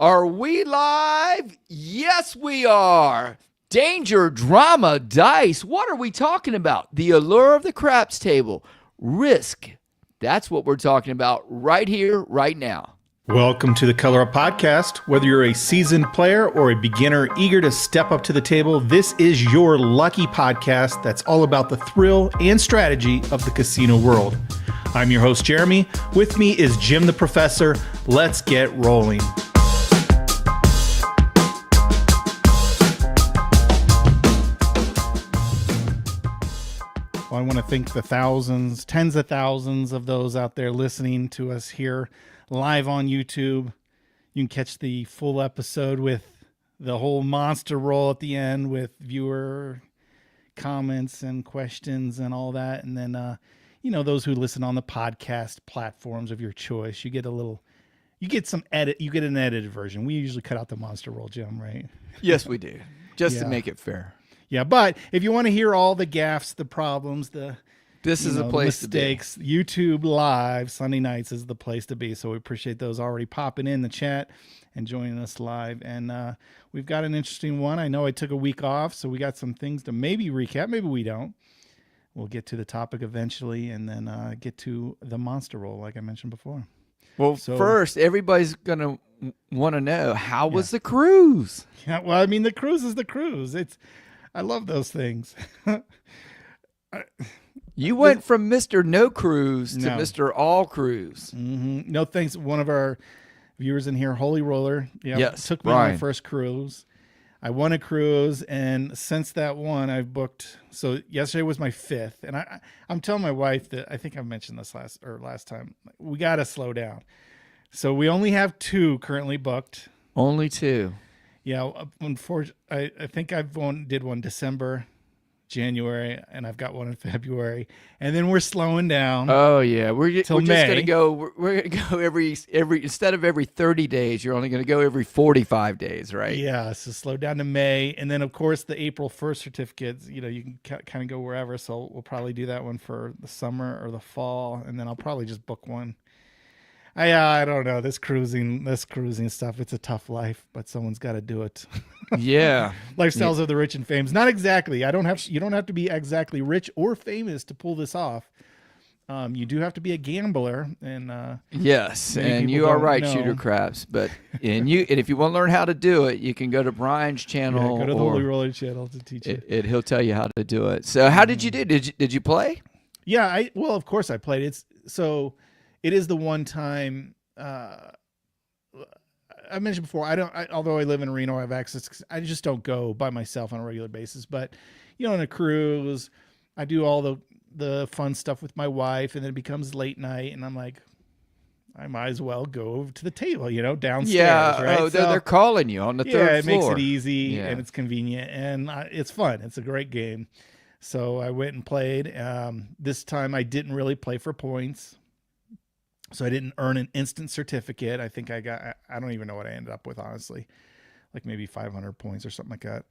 Are we live? Yes, we are. Danger, drama, dice. What are we talking about? The allure of the craps table. Risk. That's what we're talking about right here, right now. Welcome to the Color Up Podcast. Whether you're a seasoned player or a beginner eager to step up to the table, this is your lucky podcast that's all about the thrill and strategy of the casino world. I'm your host, Jeremy. With me is Jim the Professor. Let's get rolling. Well, I want to thank the thousands, tens of thousands of those out there listening to us here live on YouTube. You can catch the full episode with the whole monster roll at the end with viewer comments and questions and all that. And then, those who listen on the podcast platforms of your choice, you get an edited version. We usually cut out the monster roll, Jim, right? Yes, we do. Just to make it fair. Yeah, but if you want to hear all the gaffes, the problems, this is a place mistakes, to be. YouTube Live Sunday nights is the place to be. So we appreciate those already popping in the chat and joining us live. And we've got an interesting one. I know I took a week off, so we got some things to maybe recap. Maybe we don't. We'll get to the topic eventually, and then get to the monster roll, like I mentioned before. Well, first, everybody's gonna want to know, how was the cruise? Yeah, well, I mean, the cruise is the cruise. I love those things. You went from Mr. No Cruise to Mr. All Cruise. Mm-hmm. No, thanks. One of our viewers in here, Holy Roller, took me on my first cruise. I won a cruise, and since that one, I've booked. So yesterday was my fifth, and I'm telling my wife that I think I mentioned this last time. We got to slow down. So we only have 2 currently booked. Only 2. Yeah, unfortunately, I think did one December, January, and I've got one in February, and then we're slowing down. Oh yeah, we're just gonna go. We're gonna go every instead of every 30 days, you're only gonna go every 45 days, right? Yeah, so slow down to May, and then of course the April 1st certificates. You can kind of go wherever. So we'll probably do that one for the summer or the fall, and then I'll probably just book one. I don't know, this cruising stuff. It's a tough life, but someone's got to do it. Yeah, lifestyles of the rich and famous. Not exactly. You don't have to be exactly rich or famous to pull this off. You do have to be a gambler, and yes, and you are right, Shooter Craps. But and if you want to learn how to do it, you can go to Brian's channel. Go to the Holy Roller channel to teach you. He'll tell you how to do it. So, how did you do? Did you play? Yeah, well, of course I played. It is the one time I mentioned before. Although I live in Reno, I have access. I just don't go by myself on a regular basis. But on a cruise, I do all the fun stuff with my wife, and then it becomes late night, and I'm like, I might as well go to the table, downstairs. Yeah, right? They're calling you on the third floor. Yeah, it makes it easy and it's convenient, and it's fun. It's a great game. So I went and played. This time I didn't really play for points. So I didn't earn an instant certificate. I think I don't even know what I ended up with, honestly, like maybe 500 points or something like that,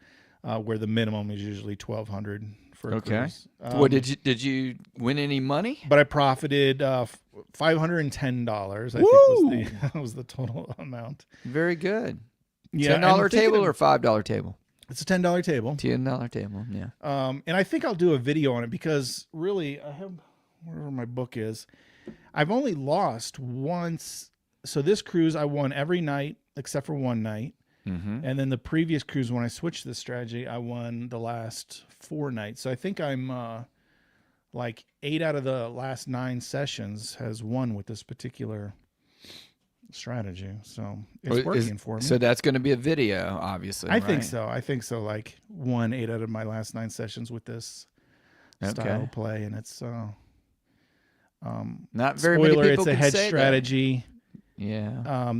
where the minimum is usually 1,200 for a cruise. What did you win any money? But I profited $510. Woo! I think was the total amount. Very good. Yeah, $10 table or $5 table? It's a $10 table. $10 table, yeah. And I think I'll do a video on it because really I have wherever my book is. I've only lost once. So this cruise, I won every night except for one night. Mm-hmm. And then the previous cruise, when I switched this strategy, I won the last 4 nights. So I think I'm like 8 out of the last 9 sessions has won with this particular strategy. So it's working for me. So that's going to be a video, obviously. I think so. Like 8 out of my last 9 sessions with this style of play. And it's... not very spoiler, many people it's a hedge say strategy. That. Yeah.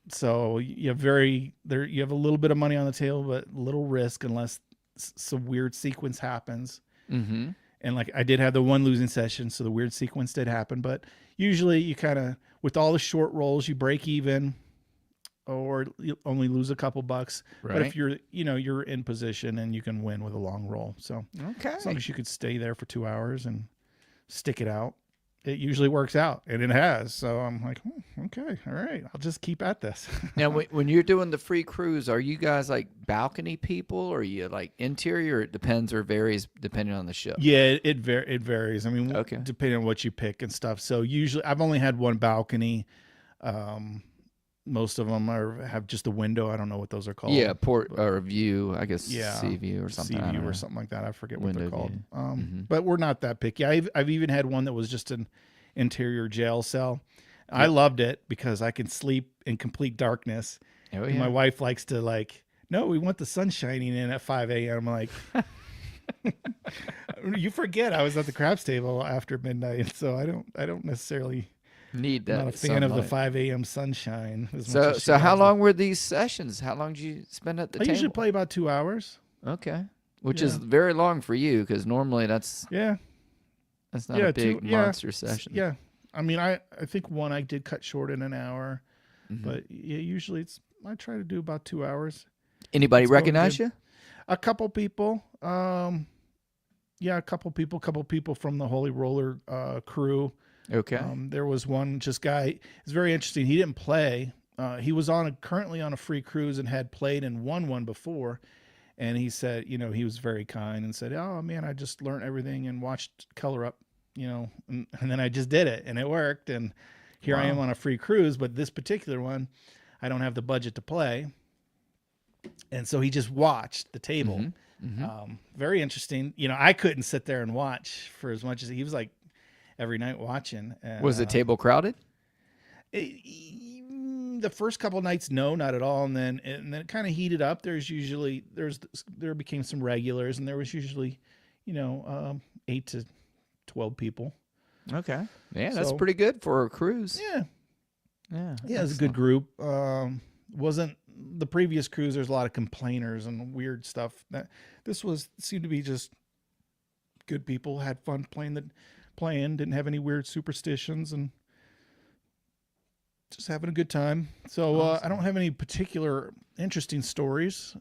So you have a little bit of money on the table, but little risk unless some weird sequence happens. Mm-hmm. And like I did have the one losing session, so the weird sequence did happen. But usually you kind of, with all the short rolls, you break even, or you only lose a couple bucks. Right. But if you're in position and you can win with a long roll. So as long as you could stay there for 2 hours and stick it out. it usually works out, and it has. So I'm like, okay, all right, I'll just keep at this. Now, when you're doing the free cruise, are you guys like balcony people, or are you like interior? It depends or varies depending on the ship. Yeah, it varies. I mean, Okay. depending on what you pick and stuff. So usually, I've only had one balcony. Most of them have just a window. I don't know what those are called. Yeah, port or view, I guess. Yeah, sea view or something. Sea I don't view know. or something like that. I forget what Window they're called. view. But we're not that picky. I've even had one that was just an interior jail cell. I loved it because I can sleep in complete darkness. Oh, And yeah. my wife likes to no, we want the sun shining in at 5 a.m. I'm like, you forget I was at the craps table after midnight, so I don't necessarily Need that. not a fan of the sunlight. 5 a.m. sunshine. As much So, as she so how loves it. long were these sessions? How long did you spend at the I table? usually play about 2 hours. Okay, which Yeah. is very long for you because normally that's Yeah. not Yeah, a big yeah, monster session. Yeah. I mean, I think one I did cut short in an hour, Mm-hmm. but yeah, usually I try to do about 2 hours. Anybody It's going recognize good. you? A couple people, yeah, a couple people from the Holy Roller crew. Okay. There was one guy. It's very interesting. He didn't play. He was currently on a free cruise and had played and won one before. And he said, he was very kind and said, "Oh man, I just learned everything and watched Color Up, and then I just did it and it worked. And here I am on a free cruise, but this particular one, I don't have the budget to play." And so he just watched the table. Very interesting. I couldn't sit there and watch for as much as he was like every night watching. Was the table crowded? The first couple nights, no, not at all. And then it kind of heated up. There became some regulars, and there was usually, 8 to 12 people. Okay. Yeah, that's So- pretty good for a cruise. Yeah. Yeah. Yeah, it was a good group. Wasn't the previous cruise, there's a lot of complainers and weird stuff. This seemed to be just good people, had fun playing, didn't have any weird superstitions, and just having a good time. So I don't have any particular interesting stories.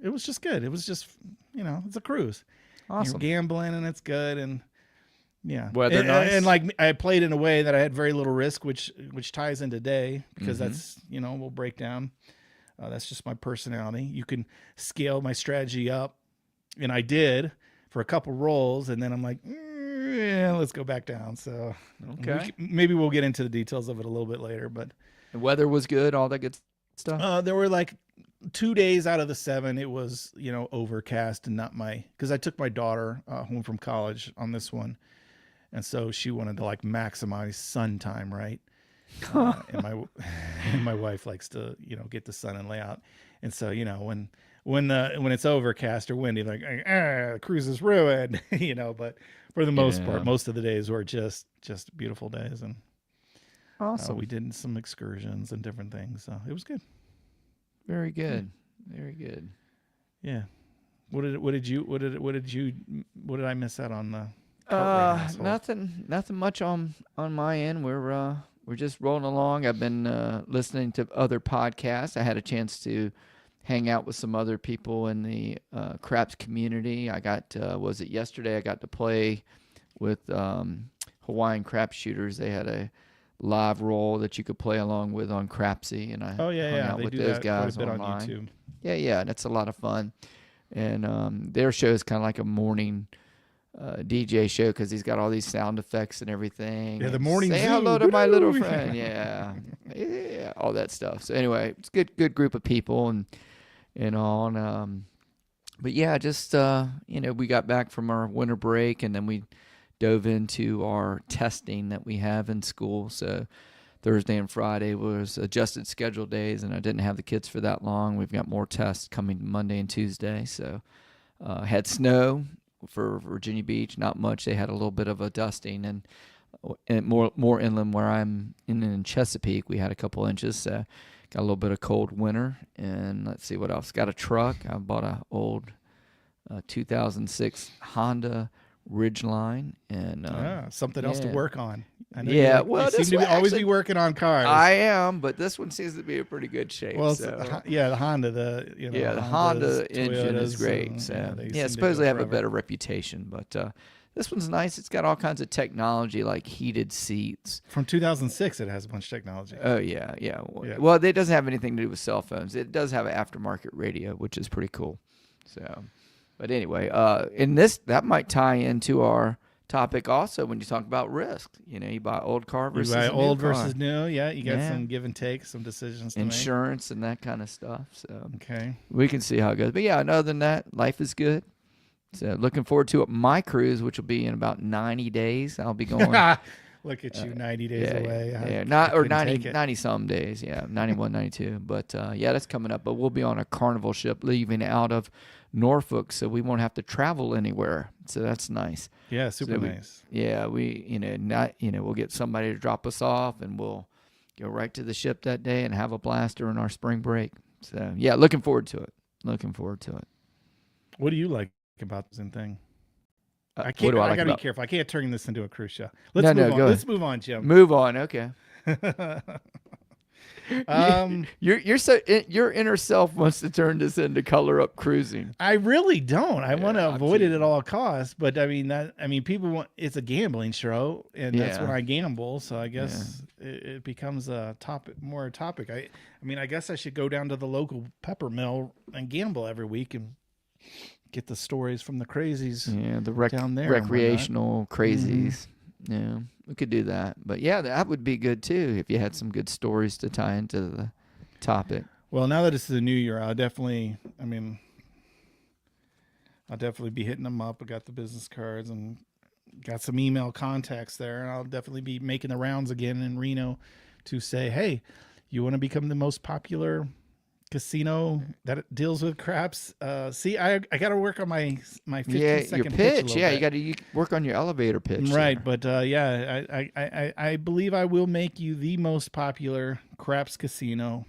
It was just good. It was just, it's a cruise. Awesome. You're gambling and it's good. And yeah. Weather nice? And like I played in a way that I had very little risk, which ties into day because that's, we'll break down. That's just my personality. You can scale my strategy up. And I did for a couple rolls. And then I'm like, yeah, let's go back down. So Okay. maybe we'll get into the details of it a little bit later, but The weather was good, all that good stuff. there were like 2 days out of the 7, it was, overcast and because I took my daughter home from college on this one. And so she wanted to like maximize sun time, right? And my wife likes to, get the sun and lay out. And so, when it's overcast or windy, like, the cruise is ruined, but for the most part, most of the days were just beautiful days. And Awesome. we did some excursions and different things. So it was good. Very good. Very good. Yeah. What did I miss out on the cart ride household? Nothing much on my end. We're just rolling along. I've been listening to other podcasts. I had a chance to hang out with some other people in the craps community. I got was it yesterday? I got to play with Hawaiian crap shooters. They had a live roll that you could play along with on Crapsy, and I hung out they with do those that guys quite a bit online. on YouTube. Yeah, that's a lot of fun. And their show is kind of like a morning DJ show because he's got all these sound effects and everything. Yeah, the And morning say zoo. hello to my little Woo-hoo. friend. Yeah, all that stuff. So anyway, it's good group of people and all. And, but yeah, just we got back from our winter break and then we dove into our testing that we have in school. So Thursday and Friday was adjusted schedule days, and I didn't have the kids for that long. We've got more tests coming Monday and Tuesday. So had snow for Virginia Beach, not much. They had a little bit of a dusting, and more inland where I'm in Chesapeake, we had a couple inches. So got a little bit of cold winter, and let's see what else. Got a truck. I bought a old 2006 Honda Ridgeline, and Something else to yeah. work on. I know Yeah, you well, seem this to one always actually- be working on cars. I am, but this one seems to be in pretty good shape. well, so. the Honda, The Hondas, Honda engine is Toyotas, great. and, So they seem to supposedly go have a forever. better reputation, but This one's nice. It's got all kinds of technology like heated seats. From 2006, it has a bunch of technology. Oh yeah, yeah. Yeah. Well, it doesn't have anything to do with cell phones. It does have an aftermarket radio, which is pretty cool. So, but anyway, in this that might tie into our topic also when you talk about risk. You know, you buy old car You versus buy a new old car. versus new. Yeah, you got Yeah. some give and take, some decisions to Insurance and that kind of stuff. So make. Okay. we can see how it goes. But yeah, other than that, life is good. So looking forward to it. My cruise, which will be in about 90 days. I'll be going. Look at you, 90 days away. Yeah, I or couldn't 90, take it. 90 some days. Yeah, 91, 92. But yeah, that's coming up. But we'll be on a Carnival ship leaving out of Norfolk, so we won't have to travel anywhere. So that's nice. Yeah, super So nice. we'll get somebody to drop us off, and we'll go right to the ship that day and have a blast during our spring break. So yeah, looking forward to it. Looking forward to it. What do you like about this thing? I What can't. do I I like gotta about- be careful. I can't turn this into a cruise show. No, Let's no, move on. go Let's ahead. move on, Jim. Move on. Okay. Um, Your inner self wants to turn this into color up cruising. I really don't. I want to I'm avoid it teasing. at all costs. But I mean, people want. It's a gambling show, and that's Yeah. when I gamble. So I guess it becomes a topic. I mean, I guess I should go down to the local pepper mill and gamble every week and get the stories from the crazies. Yeah, the down there and whatnot. recreational crazies. Yeah, we could do that. But yeah, that would be good too if you had some good stories to tie into the topic. Well, now that it's the new year, I'll definitely be hitting them up. I got the business cards and got some email contacts there, and I'll definitely be making the rounds again in Reno to say, hey, you want to become the most popular casino that deals with craps? See, I got to work on my 15 Yeah, your second pitch. a Yeah, little you work on your elevator pitch. right, there. but I believe I will make you the most popular craps casino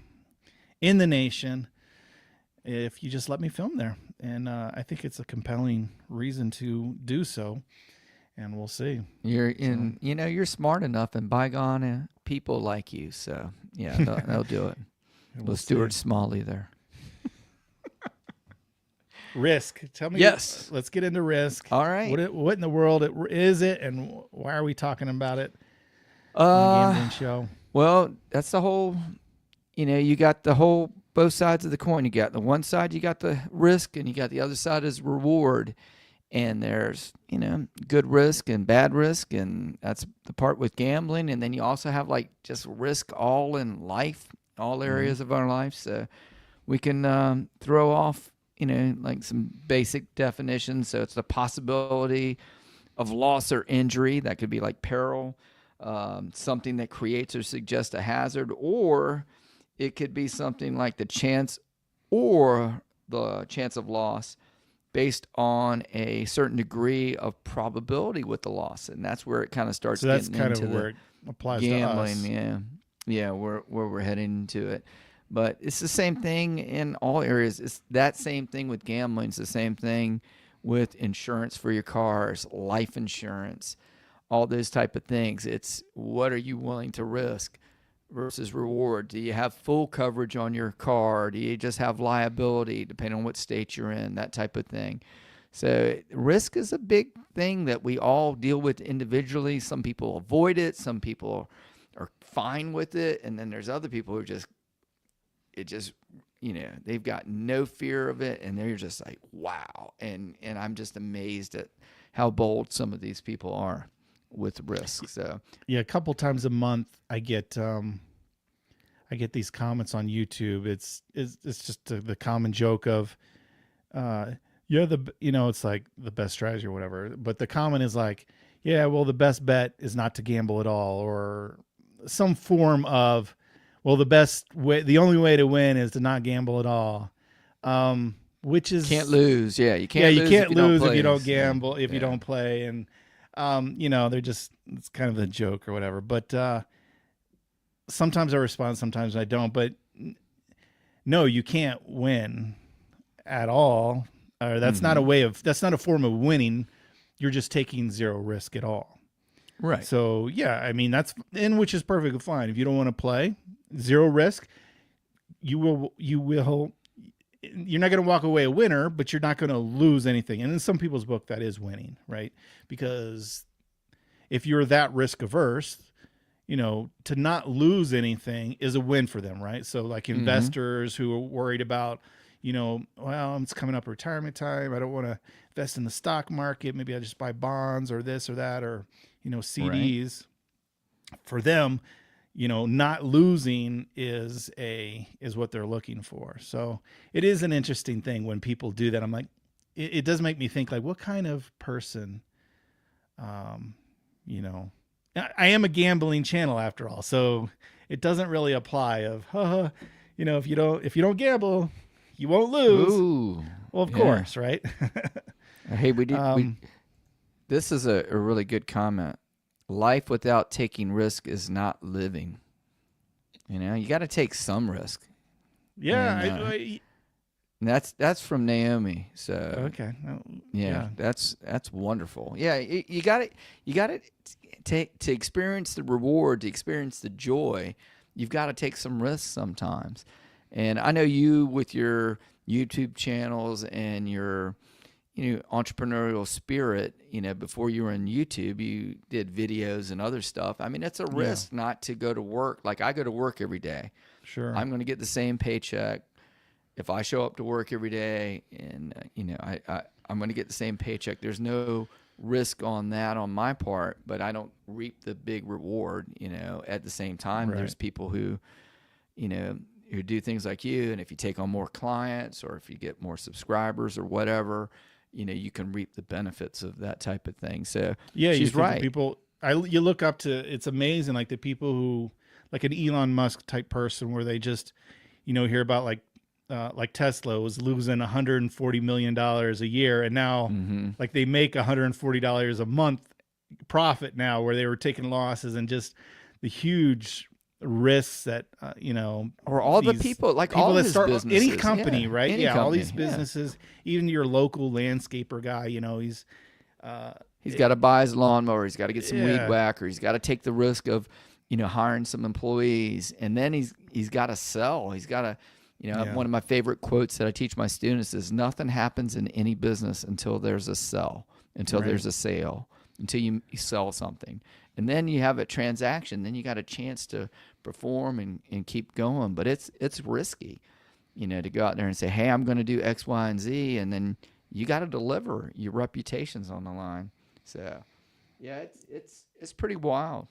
in the nation if you just let me film there. And I think it's a compelling reason to do so. And we'll see. You're smart enough, and bygone people like you. So yeah, they'll do it. And Well, Stuart Smalley there. Risk. Tell me. Yes. Let's get into risk. All right. What in the world is it, and why are we talking about it on the gambling show? Well, that's the whole. You got the whole both sides of the coin. You got the one side, you got the risk, and you got the other side is reward. And there's good risk and bad risk, and that's the part with gambling. And then you also have like just risk all in life, all areas of our life. So we can throw off like some basic definitions. So it's the possibility of loss or injury. That could be like peril, something that creates or suggests a hazard, or it could be something like the chance or the chance of loss based on a certain degree of probability with the loss. And that's where it kind of starts So that's getting kind into of the where it applies gambling. to us. Yeah, where we're heading into it. But it's the same thing in all areas. It's that same thing with gambling. It's the same thing with insurance for your cars, life insurance, all those type of things. It's what are you willing to risk versus reward? Do you have full coverage on your car? Do you just have liability, depending on what state you're in, that type of thing? So risk is a big thing that we all deal with individually. Some people avoid it. Some people are fine with it. And then there's other people who they've got no fear of it. And they're just like, wow. And I'm just amazed at how bold some of these people are with risk. So Yeah, a couple times a month I get these comments on YouTube. It's just the common joke of it's like the best strategy or whatever, but the comment is like, yeah, well, the best bet is not to gamble at all, or some form of, well, the only way to win is to not gamble at all. Which is can't lose. Yeah, you can't. you can't lose if play. you don't gamble, if you Yeah. don't play, and they're just, it's kind of a joke or whatever. But sometimes I respond, sometimes I don't. But no, you can't win at all. Or that's not that's not a form of winning. You're just taking zero risk at all. Right. So yeah, I mean which is perfectly fine. If you don't want to play, zero risk, you will you're not going to walk away a winner, but you're not going to lose anything. And in some people's book, that is winning, right? Because if you're that risk averse, to not lose anything is a win for them, right? So like investors who are worried about, well, it's coming up retirement time. I don't want to invest in the stock market. Maybe I just buy bonds or this or that, or, CDs. Right. For them, not losing is what they're looking for. So it is an interesting thing when people do that. I'm like, it does make me think, like, what kind of person, I am a gambling channel after all, so it doesn't really apply of, if you don't gamble, you won't lose. Ooh, well, of course, right? Hey, this is a really good comment. Life without taking risk is not living. You got to take some risk. Yeah, and that's from Naomi. So okay, yeah, that's wonderful. Yeah, you got to take to experience the reward, to experience the joy. You've got to take some risks sometimes. And I know you with your YouTube channels and your entrepreneurial spirit, before you were in YouTube, you did videos and other stuff. I mean, it's a risk not to go to work. Like, I go to work every day. Sure. I'm going to get the same paycheck. If I show up to work every day and, I'm going to get the same paycheck. There's no risk on that on my part, but I don't reap the big reward, at the same time. Right. There's people who do things like you. And if you take on more clients or if you get more subscribers or whatever, you can reap the benefits of that type of thing. So yeah, she's right. People, you look up to. It's amazing, like the people who, like an Elon Musk type person, where they just, hear about like Tesla was losing $140 million a year, and now like they make $140 a month profit now, where they were taking losses, and just the huge risks that or all the people all that his start businesses. any company, right? Any all company, these businesses, even your local landscaper guy, he's got to buy his lawnmower, he's got to get some weed Yeah. whacker, he's got to take the risk of hiring some employees, and then he's got to sell. He's got to one of my favorite quotes that I teach my students is, nothing happens in any business until there's a sell, until Right. there's a sale, until you sell something. And then you have a transaction. Then you got a chance to perform and keep going. But it's risky, to go out there and say, hey, I'm going to do X, Y, and Z. And then you got to deliver. Your reputation's on the line. So, yeah, it's pretty wild.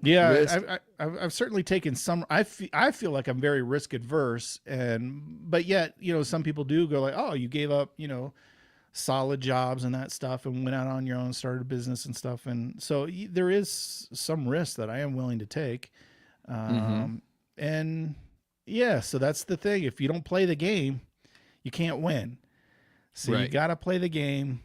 Yeah, I've certainly taken some. I feel like I'm very risk adverse, but yet, some people do go like, oh, you gave up, solid jobs and that stuff, and went out on your own, started a business and stuff. And so there is some risk that I am willing to take. And yeah, so that's the thing. If you don't play the game, you can't win. So Right. you got to play the game.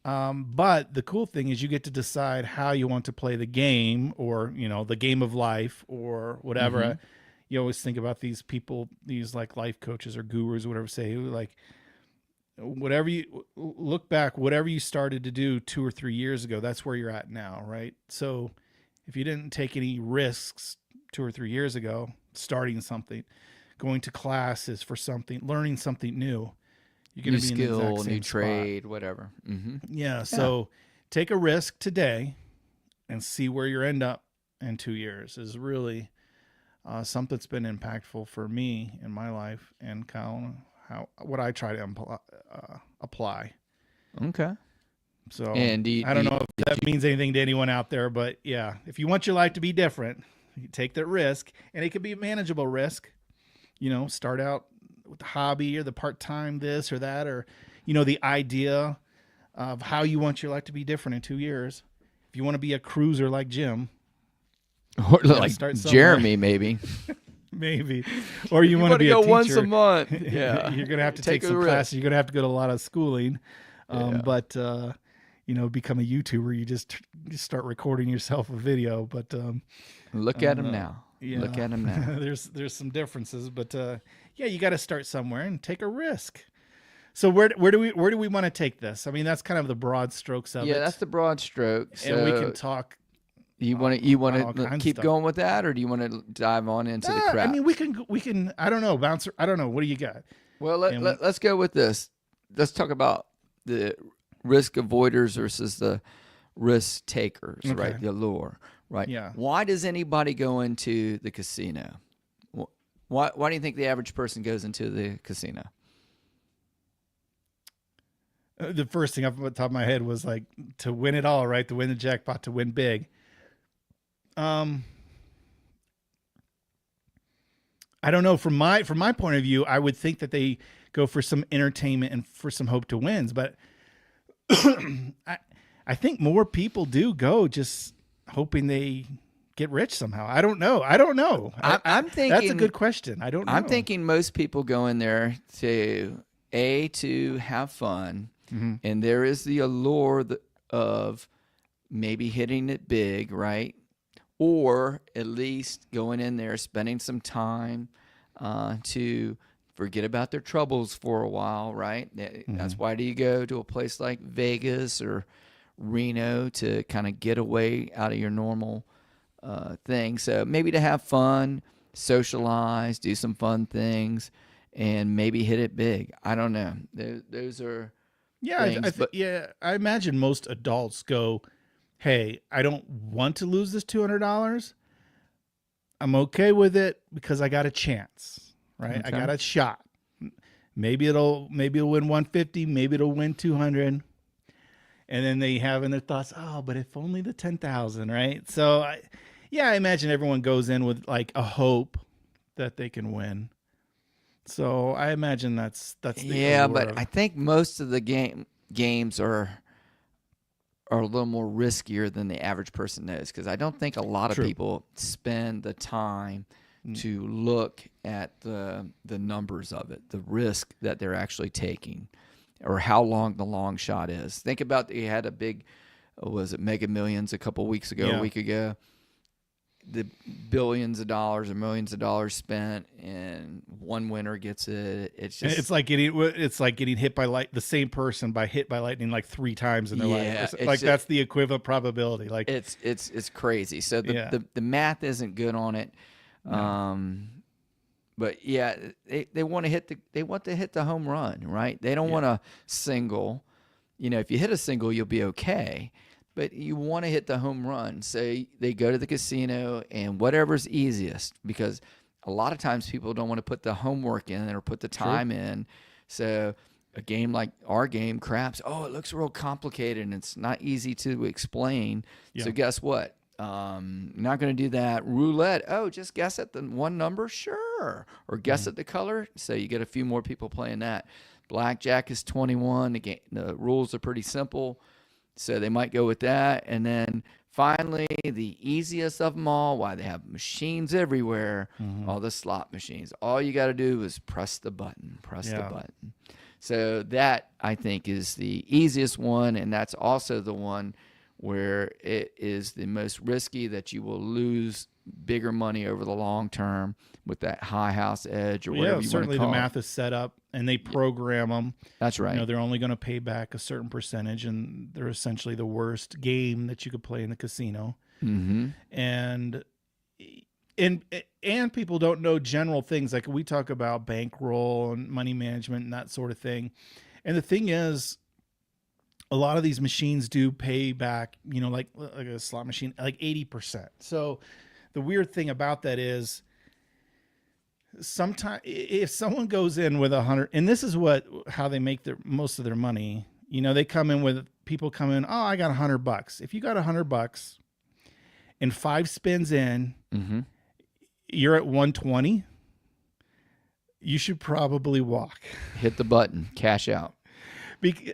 But the cool thing is you get to decide how you want to play the game, or, the game of life or whatever. You always think about these people, these like life coaches or gurus or whatever, say, like, whatever you look back, whatever you started to do 2 or 3 years ago, that's where you're at now. Right. So if you didn't take any risks 2 or 3 years ago, starting something, going to classes for something, learning something new, you're going New to be in the skill, exact same new spot. trade, whatever. Yeah. So take a risk today and see where you end up in 2 years is really something that's been impactful for me in my life, and Kyle, what I try to apply. Okay. So And I don't know if that means anything to anyone out there, but yeah, if you want your life to be different, you take that risk, and it could be a manageable risk. Start out with the hobby or the part-time this or that, or, the idea of how you want your life to be different in 2 years. If you want to be a cruiser like Jim, Or like start somewhere. Jeremy, maybe. maybe, or you want to be go a teacher once a month. Yeah. you're going to have to take a some risk. classes. You're going to have to go to a lot of schooling. Yeah. But, become a YouTuber. You just start recording yourself a video, but, Look at him now. yeah, Look at him now. there's some differences, but, yeah, you got to start somewhere and take a risk. So where do we want to take this? I mean, that's kind of the broad strokes of it. Yeah, that's the broad stroke. So and we can talk. you want all to kinds of keep stuff. going with that, or do you want to dive on into the crap? I mean, we can. I don't know. Bouncer. I don't know. What do you got? Well, And we, let's go with this. Let's talk about the risk avoiders versus the risk takers, okay. right? The allure, right? Yeah. Why does anybody go into the casino? Why do you think the average person goes into the casino? The first thing off the top of my head was like to win it all, right? To win the jackpot, to win big. Um, I don't know. From my point of view, I would think that they go for some entertainment and for some hope to wins, but I I think more people do go just hoping they get rich somehow. I don't know. I don't know. I'm thinking that's a good question. I don't know. I'm thinking most people go in there to have fun, Mhm. and there is the allure of maybe hitting it big, right? Or at least going in there, spending some time to forget about their troubles for a while, right? That's why do you go to a place like Vegas or Reno to kind of get away out of your normal thing. So maybe to have fun, socialize, do some fun things, and maybe hit it big. I don't know. Those are Yeah, things, but yeah, I imagine most adults go, "Hey, I don't want to lose this $200. I'm okay with it because I got a chance, right? I okay. got a shot. Maybe it'll win 150, maybe it'll win 200." And then they have in their thoughts, "Oh, but if only the 10,000, right?" So, yeah, I imagine everyone goes in with like a hope that they can win. So, I imagine that's the Yeah, allure but of I think most of the games are a little more riskier than the average person knows because I don't think a lot of true. people spend the time to look at the numbers of it, the risk that they're actually taking, or how long the long shot is. Think about you had a big, was it Mega Millions a couple weeks ago, a Yeah. week ago? The billions of dollars or millions of dollars spent, and one winner gets it. It's It's just like getting hit by the same person hit by lightning like 3 times in their life. yeah, Like that's the equivalent probability. Like it's crazy. So yeah, the math isn't good on it. no, Um, but yeah, they want to hit the home run, right? They don't yeah, want a single. You know, if you hit a single, you'll be okay. But you want to hit the home run. So they go to the casino and whatever's easiest because a lot of times people don't want to put the homework in or put the true, time in. So a game like our game, craps, oh, it looks real complicated and it's not easy to explain. yeah, So guess what? Not going to do that. Roulette. Oh, just guess at the one number, sure, or guess at the color. So you get a few more people playing that. Blackjack is 21. The rules are pretty simple, so they might go with that. And then finally, the easiest of them all, why they have machines everywhere, all the slot machines. All you got to do is press the button, press the yeah, button. So that I think is the easiest one, and that's also the one where it is the most risky that you will lose bigger money over the long term with that high house edge or well, whatever yeah. you want to Certainly, the call it. math is set up, and they program them. That's right. They're only going to pay back a certain percentage, and they're essentially the worst game that you could play in the casino. Mm-hmm. And and and people don't know general things like we talk about bankroll and money management and that sort of thing. And the thing is, a lot of these machines do pay back, like a slot machine, like 80%. So the weird thing about that is sometimes if someone goes in with 100, and this is how they make most of their money, they come in with people come in, oh, I got $100. If you got $100 and 5 spins in, Mm-hmm. you're at 120, you should probably walk. Hit the button, cash out.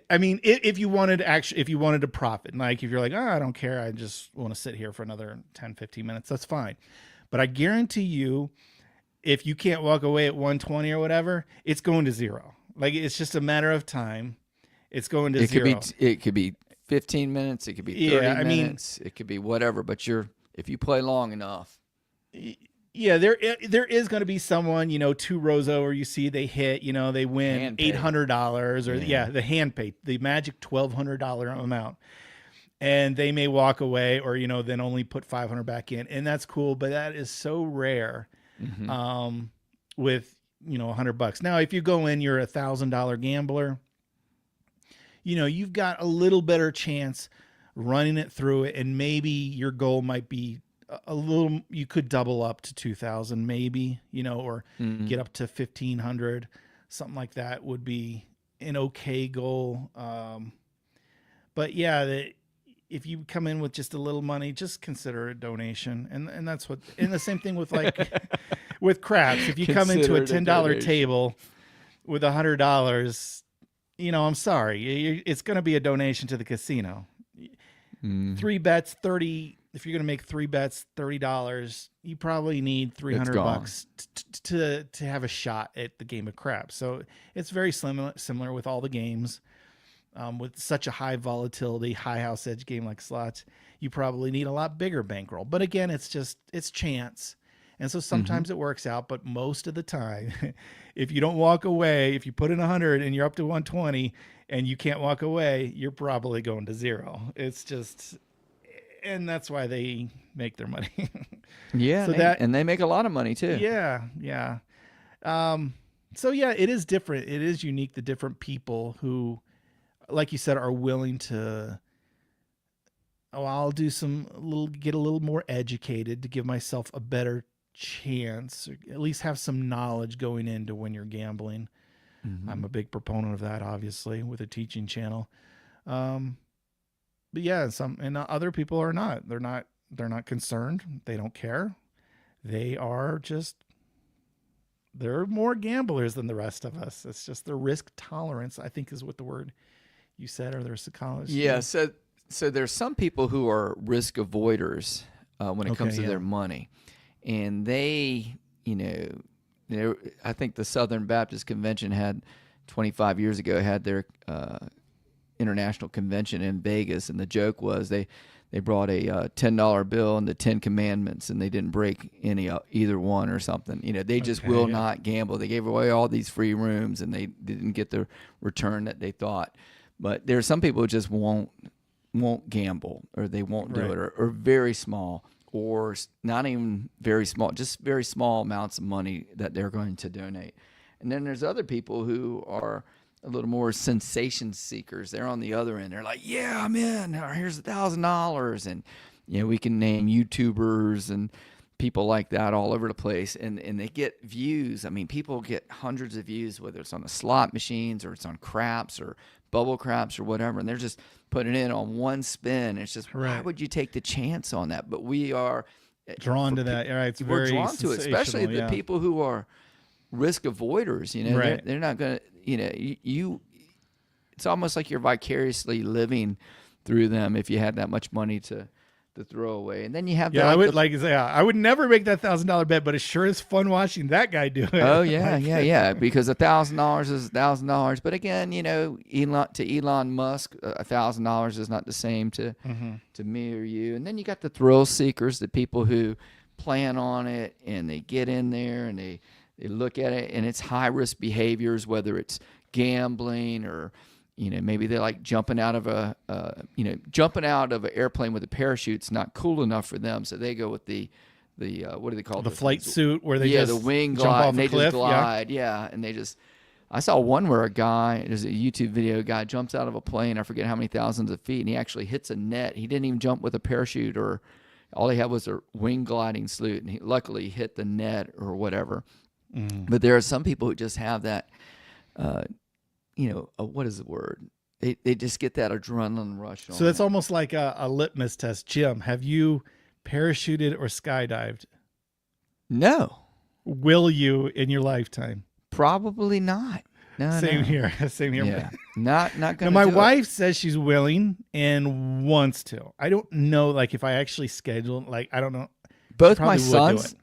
I mean, if you wanted to profit, like if you're like, oh, I don't care, I just want to sit here for another 10, 15 minutes, that's fine. But I guarantee you, if you can't walk away at 120 or whatever, it's going to zero. Like it's just a matter of time. It's going to zero. It could be 15 minutes, it could be 30 minutes, it could be whatever, but if you play long enough. Yeah, there is going to be someone, 2 rows over. You see, they hit, they win Hand pay. $800 or the hand pay, the magic $1,200 amount, and they may walk away or then only put 500 back in, and that's cool. But that is so rare, Mm-hmm. with $100. Now, if you go in, you're $1,000 gambler, you've got a little better chance running it through it. And maybe your goal might be a little, you could double up to 2,000 maybe, or get up to 1,500, something like that would be an okay goal. But yeah, if you come in with just a little money, just consider a donation. And that's and the same thing with with craps. If you come into a $10 table with $100, I'm sorry, it's going to be a donation to the casino. 3 bets, 30. If you're going to make 3 bets, $30, you probably need $300 to have a shot at the game of craps. So it's very similar with all the games. With such a high volatility, high house edge game like slots, you probably need a lot bigger bankroll. But again, it's chance. And so sometimes it works out, but most of the time, if you don't walk away, if you put in 100 and you're up to 120 and you can't walk away, you're probably going to zero. It's just, and that's why they make their money. Yeah. So and they make a lot of money too. Yeah. Yeah. So yeah, it is different. It is unique. The different people who, like you said, are willing to, I'll do get a little more educated to give myself a better chance, or at least have some knowledge going into when you're gambling. I'm a big proponent of that, obviously, with a teaching channel. But yeah, other people are not. They're not concerned. They don't care. They're more gamblers than the rest of us. It's just their risk tolerance, I think, is what the word you said, or their psychology. Yeah. So there's some people who are risk avoiders when it comes to their money, and they, I think the Southern Baptist Convention had 25 years ago had their international convention in Vegas, and the joke was they brought a $10 bill and the 10 commandments, and they didn't break either one or something. They just will not gamble. They gave away all these free rooms, and they didn't get the return that they thought. But there are some people who just won't gamble, or they won't do it, or very small, or not even very small, just very small amounts of money that they're going to donate. And then there's other people who are a little more sensation seekers. They're on the other end. They're like, yeah, I'm in. Here's $1,000. And, we can name YouTubers and people like that all over the place. And they get views. I mean, people get hundreds of views, whether it's on the slot machines or it's on craps or bubble craps or whatever. And they're just putting it in on one spin. It's just, why would you take the chance on that? But we are drawn to that. Right. It's we're very drawn to it, especially the people who are risk avoiders. They're not going to, it's almost like you're vicariously living through them if you had that much money to throw away. And then you have I would never make that $1,000 bet, but it sure is fun watching that guy do it. Oh yeah, because $1,000 is $1,000. But again, Elon Musk, $1,000 is not the same to me or you. And then you got the thrill seekers, the people who plan on it and they get in there and they look at it, and it's high risk behaviors, whether it's gambling or maybe they like jumping out of an airplane with a parachute's not cool enough for them, so they go with the what do they call it? The flight suit where they just the wing jump glide, off and they a cliff. just glide, and they just. I saw one where there's a YouTube video, a guy jumps out of a plane, I forget how many thousands of feet, and he actually hits a net. He didn't even jump with a parachute, or all he had was a wing gliding suit, and he luckily hit the net or whatever. But there are some people who just have that, what is the word? They just get that adrenaline rush. So that's almost like a litmus test. Jim, have you parachuted or skydived? No. Will you in your lifetime? Probably not. No, Same here. Yeah. Not going to. Now, my wife says she's willing and wants to. I don't know, if I actually schedule, I don't know. Both my sons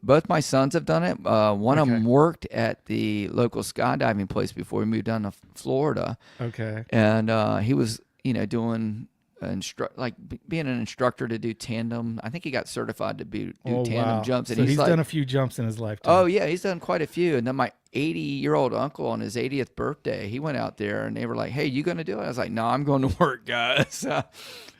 have done it. One of them worked at the local skydiving place before he moved down to Florida. Okay. And he was, doing being an instructor to do tandem. I think he got certified to do tandem jumps. And so he's done a few jumps in his lifetime. Oh yeah, he's done quite a few. And then my 80-year-old uncle on his 80th birthday, he went out there and they were like, "Hey, you going to do it?" I was like, "No, I'm going to work, guys. Not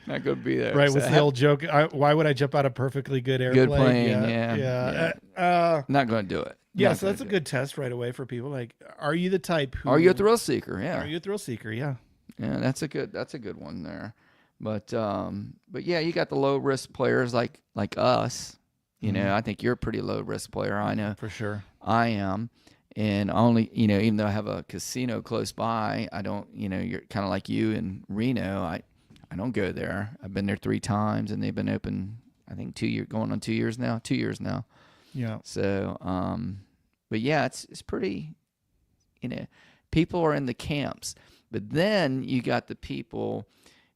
going to be there." Right. So what's the old joke? Why would I jump out a perfectly good airplane? Good plane. Yeah. Yeah. Not going to do it. I'm Yeah, not so gonna that's a do it. good test right away for people. Like, are you the type Are you a who thrill seeker? are Yeah. you a thrill seeker? Yeah. Yeah, that's a good one there. But yeah, you got the low risk players like us. You Hmm. know, I think you're a pretty low risk player. I know For sure. I am. And only, you know, even though I have a casino close by, I don't, you know, you're kind of like you in Reno. I don't go there. I've been there 3 times and they've been open, I think 2 years, going on 2 years now, 2 years now. Yeah. So, but yeah, it's pretty, you know, people are in the camps. But then you got the people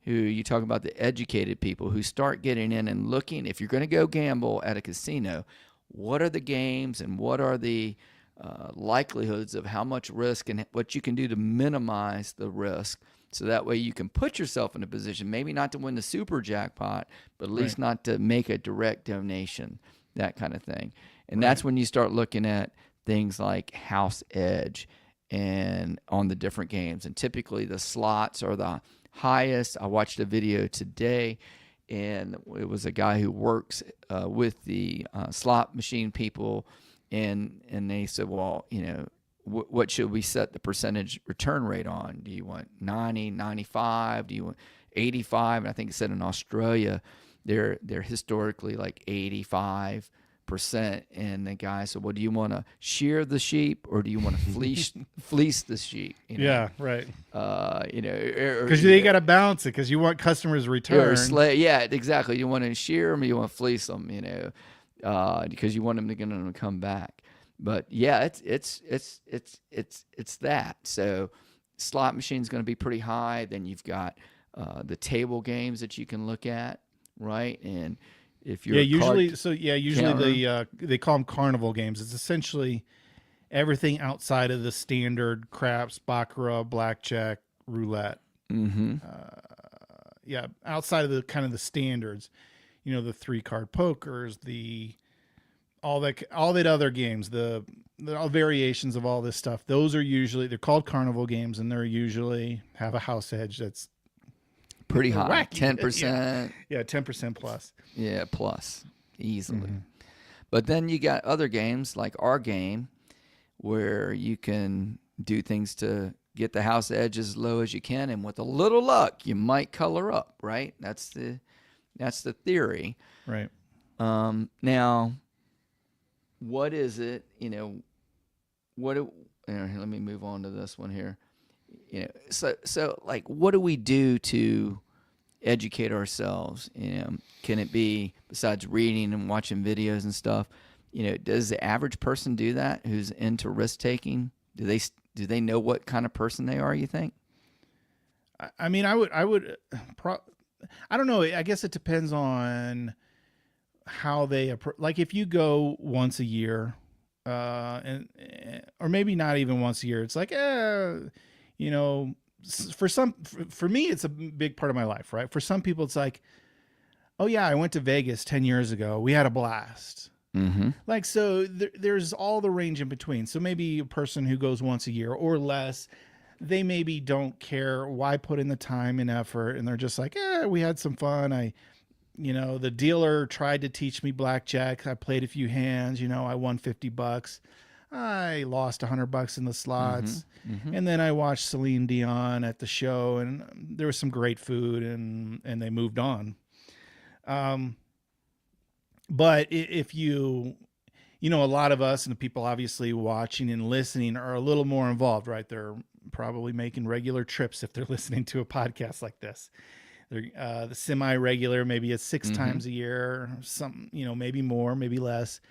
who you talk about, the educated people who start getting in and looking. If you're going to go gamble at a casino, what are the games and what are the likelihoods of how much risk and what you can do to minimize the risk, so that way you can put yourself in a position, maybe not to win the super jackpot, but at Right. least not to make a direct donation, that kind of thing. And Right. that's when you start looking at things like house edge and on the different games. And typically the slots are the highest. I watched a video today, and it was a guy who works with the slot machine people, and they said, well, you know, what should we set the percentage return rate on? Do you want 90, 95? Do you want 85? And I think it said in Australia, they're historically like 85%. And the guy said, well, do you want to shear the sheep or do you want to fleece the sheep? You know, Yeah. Right. you know, Because they got to balance it because you want customers' returns. yeah, exactly. You want to shear them, or you want to fleece them, you know, because you want them to get them to come back. But yeah, it's that. So slot machine's going to be pretty high. Then you've got the table games that you can look at, right? And if you're Yeah. a card Usually. So yeah. Usually counter, they call them carnival games. It's essentially everything outside of the standard craps, baccarat, blackjack, roulette. mm-hmm, Yeah, outside of the kind of the standards, you know, the 3 card pokers, the all that other games, the all variations of all this stuff. Those are usually, they're called carnival games, and they're usually have a house edge that's pretty high, wacky. Yeah, 10%, yeah, 10% plus. yeah, plus easily. Mm-hmm. But then you got other games like our game, where you can do things to get the house edge as low as you can, and with a little luck, you might color up. Right? That's the theory. Right. Now, what is it? You know, let me move on to this one here. You know, so like, what do we do to educate ourselves? You know, can it be, besides reading and watching videos and stuff? You know, does the average person do that who's into risk taking? Do they know what kind of person they are, you think? I mean, I don't know. I guess it depends on how they like if you go once a year, or maybe not even once a year. It's like, you know, for me, it's a big part of my life, right? For some people, it's like, oh yeah, I went to Vegas 10 years ago. We had a blast. Mm-hmm. Like, so there's all the range in between. So maybe a person who goes once a year or less, they maybe don't care, why put in the time and effort, and they're just like, we had some fun. You know, the dealer tried to teach me blackjack. I played a few hands, you know, I won $50. I lost $100 in the slots. Mm-hmm. And then I watched Celine Dion at the show, and there was some great food, and they moved on. But if you know, a lot of us and the people obviously watching and listening are a little more involved, right? They're probably making regular trips if they're listening to a podcast like this. They're the semi-regular, maybe it's 6 times a year, some, you know, maybe more, maybe less.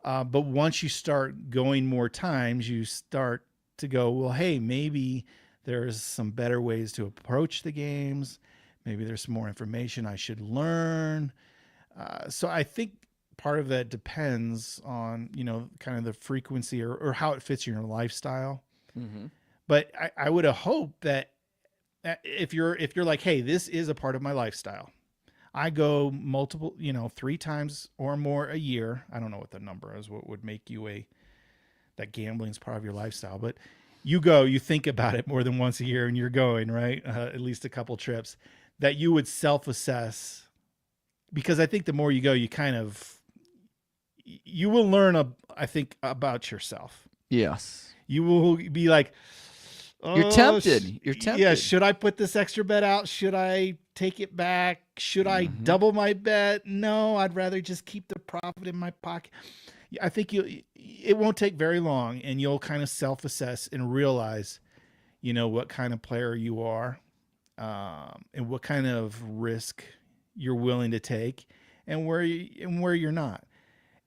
But once you start going more times, you start to go, well, hey, maybe there's some better ways to approach the games. Maybe there's some more information I should learn. So I think part of that depends on, you know, kind of the frequency or how it fits in your lifestyle. Mm-hmm. But I would have hoped that if you're like, hey, this is a part of my lifestyle. I go multiple, you know, 3 times or more a year. I don't know what the number is, what would make you that gambling is part of your lifestyle, but you think about it more than once a year and you're going, right? At least a couple trips, that you would self-assess, because I think the more you go, you kind of, you will learn, I think, about yourself. Yes. You will be like, You're oh, tempted. You're yeah, tempted. should I put this extra bet out? Should I take it back? Should I Mm-hmm. double my bet? No, I'd rather just keep the profit in my pocket. I think it won't take very long, and you'll kind of self-assess and realize, what kind of player you are, and what kind of risk you're willing to take, and where you're not.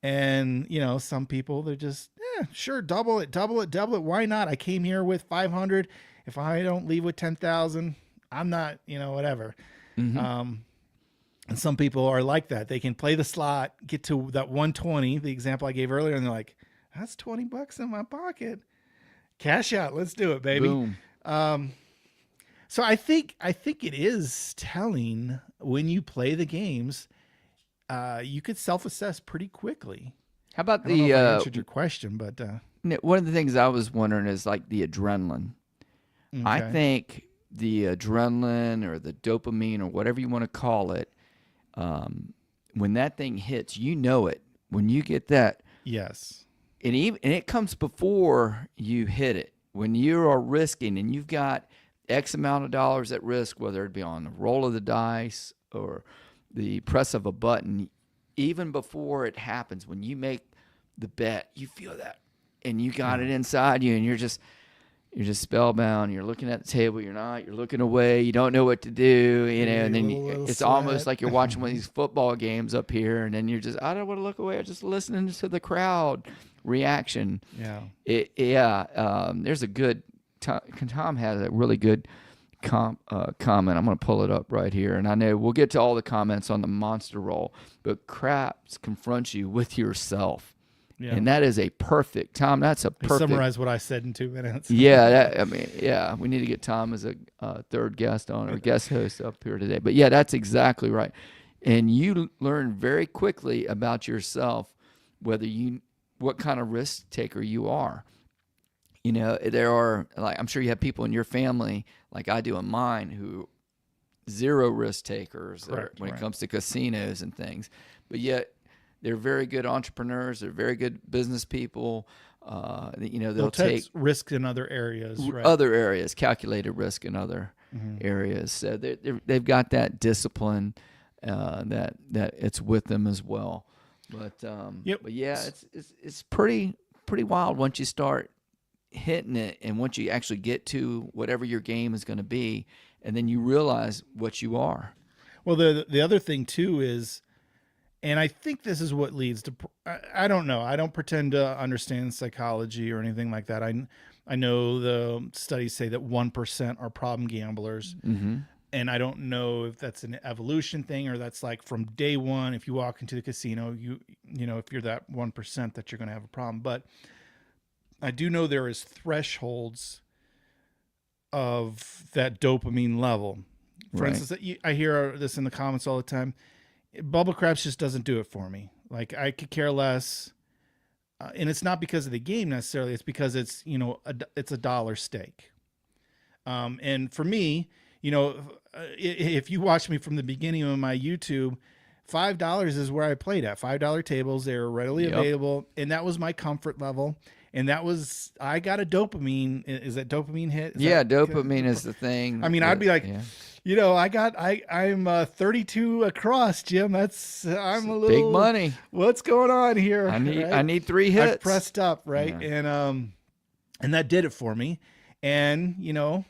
And some people, they're just, sure, double it, double it, double it. Why not? I came here with 500. If I don't leave with 10,000, I'm not, whatever. Mm-hmm. And some people are like that. They can play the slot, get to that 120, the example I gave earlier, and they're like, that's $20 in my pocket. Cash out. Let's do it, baby. Boom. So I think it is telling when you play the games. You could self-assess pretty quickly. How about I don't know the if I answered your question, but one of the things I was wondering is like the adrenaline. I okay. think the adrenaline or the dopamine or whatever you want to call it, when that thing hits, it. When you get that, Yes. and it comes before you hit it. When you are risking and you've got X amount of dollars at risk, whether it be on the roll of the dice or the press of a button, even before it happens, when you make the bet, you feel that, and you got it inside you, and you're just spellbound. You're looking at the table. You're looking away. You don't know what to do, and then it's almost like you're watching one of these football games up here, and then you're just, I don't want to look away. I'm just listening to the crowd reaction. Yeah. There's a good, Tom has a really good comment. I'm going to pull it up right here, and I know we'll get to all the comments on the monster roll, but craps confronts you with yourself. Yeah. And that is a perfect, Tom. That's a perfect. Summarize what I said in 2 minutes. Yeah, we need to get Tom as a third guest on or guest host up here today. But yeah, that's exactly right. And you learn very quickly about yourself, what kind of risk taker you are. There are, like, I'm sure you have people in your family, like I do in mine, who zero risk takers when it comes to casinos and things. But yet, they're very good entrepreneurs. They're very good business people. They'll take risk in other areas, right? Other areas, calculated risk in other areas. So they've got that discipline that it's with them as well. But but yeah, it's pretty wild once you start hitting it, and once you actually get to whatever your game is going to be, and then you realize what you are. Well, the other thing too is, and I think this is what leads to, I don't know. I don't pretend to understand psychology or anything like that. I know the studies say that 1% are problem gamblers. Mm-hmm. And I don't know if that's an evolution thing or that's like from day one, if you walk into the casino, if you're that 1%, that you're going to have a problem. But I do know there is thresholds of that dopamine level. For instance, I hear this in the comments all the time. Bubble craps just doesn't do it for me. Like, I could care less, and it's not because of the game necessarily. It's because it's it's a dollar stake. And for me, if you watch me from the beginning of my YouTube, $5 is where I played at. $5 tables, they were readily available, and that was my comfort level. And I got a dopamine. Is that dopamine hit? Dopamine is the thing. I mean, I'd be like, I'm 32 across, Jim. I'm a little big money. What's going on here? I need 3 hits. I've pressed up, right? Yeah. And that did it for me. And a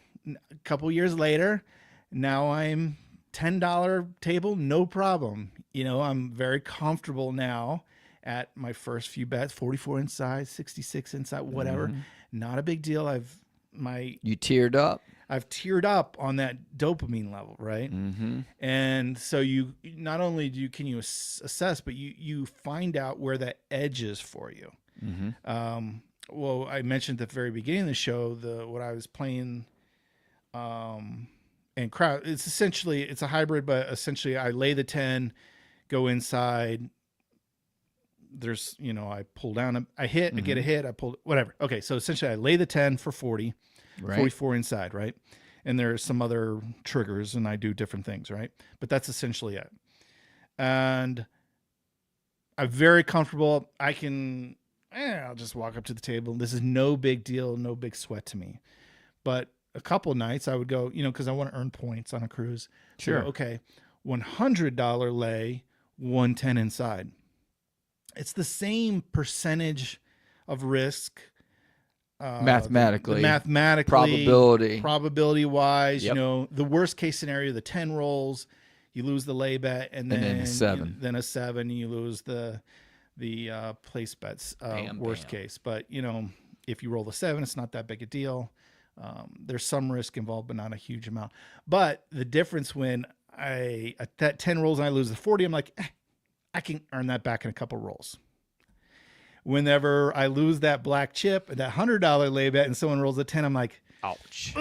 couple years later, now I'm $10 table, no problem. I'm very comfortable now at my first few bets, 44 inside, 66 inside, whatever. Not a big deal. You teared up. I've teared up on that dopamine level, right? Mm-hmm. And so you not only can you assess, but you find out where that edge is for you. Mm-hmm. Well, I mentioned at the very beginning of the show what I was playing, and crowd. It's a hybrid, but essentially I lay the 10, go inside. There's I pull down, I hit, I get a hit, I pull whatever. Okay, so essentially I lay the 10 for 40. Right. 44 inside, right? And there's some other triggers, and I do different things, right? But that's essentially it. And I'm very comfortable. I'll just walk up to the table. This is no big deal, no big sweat to me. But a couple of nights I would go, because I want to earn points on a cruise. So Sure. okay, $100 lay, 110 inside. It's the same percentage of risk. Mathematically, Mathematically, probability. probability wise, Yep. the worst case scenario, the 10 rolls, you lose the lay bet, and then a then 7. then a 7, you lose the place bets, Bam, worst bam. case. But if you roll the 7, it's not that big a deal. There's some risk involved, but not a huge amount. But the difference when at that 10 rolls and I lose the 40, I'm like, I can earn that back in a couple rolls. Whenever I lose that black chip, that $100 lay bet, and someone rolls a 10, I'm like, Ouch.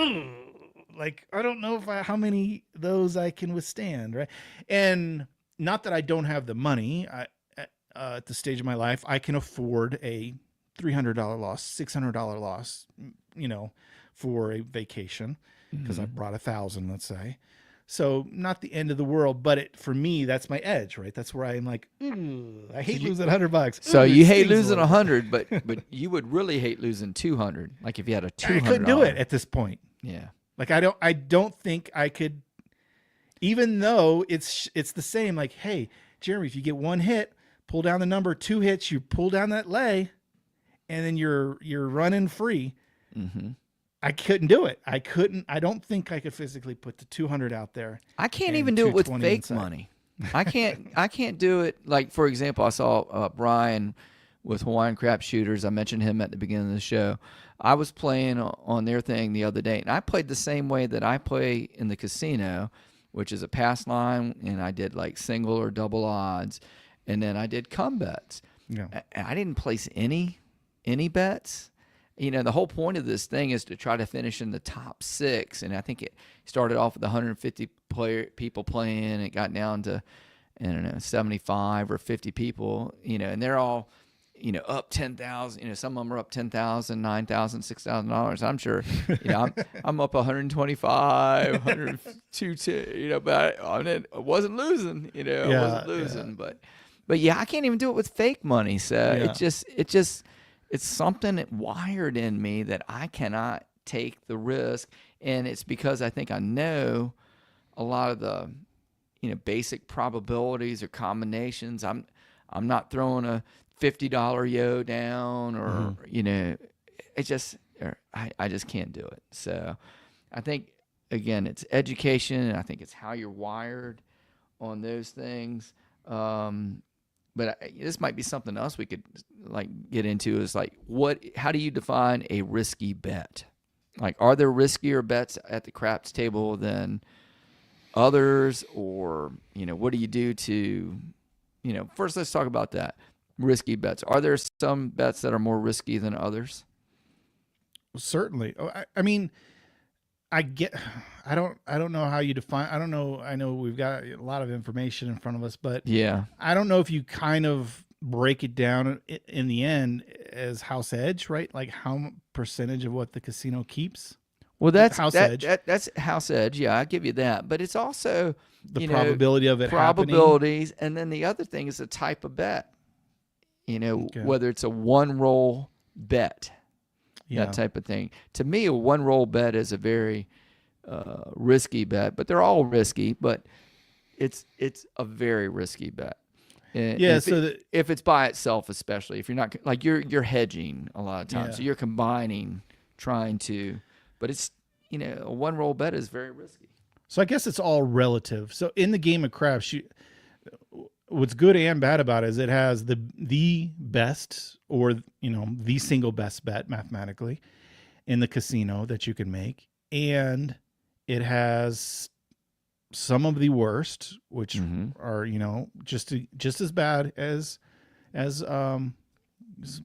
like, I don't know how many of those I can withstand, right? And not that I don't have the money. At the stage of my life, I can afford a $300 loss, $600 loss, for a vacation, because I brought 1,000, let's say. So not the end of the world, but for me, that's my edge, right? That's where I'm like, I hate losing $100. So Ooh, you it hate stings a losing little bit. 100, but you would really hate losing 200. Like if you had a $200. I couldn't do it at this point. Yeah. Like I don't think I could, even though it's the same. Like, hey, Jeremy, if you get one hit, pull down the number. 2 hits, you pull down that lay, and then you're running free. Mm-hmm. I couldn't do it. I don't think I could physically put the 200 out there. I can't and even do it with 220 fake inside. money. I can't do it. Like, for example, I saw Brian with Hawaiian Crap Shooters. I mentioned him at the beginning of the show. I was playing on their thing the other day, and I played the same way that I play in the casino, which is a pass line, and I did like single or double odds, and then I did come bets. Yeah. And I didn't place any bets. The whole point of this thing is to try to finish in the top 6. And I think it started off with 150 people playing. It got down to, I don't know, 75 or 50 people, and they're all, up 10,000. Some of them are up 10,000, 9,000, $6,000. I'm sure, I'm up 125, 102, but I wasn't losing, I wasn't losing, but yeah, I can't even do it with fake money. So it's something wired in me that I cannot take the risk. And it's because I think I know a lot of the, basic probabilities or combinations. I'm not throwing a $50 yo down or, I just can't do it. So I think, again, it's education, and I think it's how you're wired on those things. But this might be something else we could get into is how do you define a risky bet? Like, are there riskier bets at the craps table than others? Or, what do you do to, first let's talk about that. Risky bets. Are there some bets that are more risky than others? Certainly. I mean, I don't know how you define. I don't know. I know we've got a lot of information in front of us, but yeah, I don't know if you kind of break it down in the end as house edge, right? Like how percentage of what the casino keeps. Well, that's edge. That's house edge. Yeah, I give you that. But it's also the probability of it probabilities, and then the other thing is the type of bet. Whether it's a one roll bet, that type of thing. To me, a one roll bet is a very risky bet, but they're all risky. But it's a very risky bet. And if it's by itself, especially if you're not you're hedging a lot of times, so you're combining, trying to. But it's a one roll bet is very risky. So I guess it's all relative. So in the game of craps, what's good and bad about it is it has the best or the single best bet mathematically in the casino that you can make, and it has some of the worst, which are just as bad as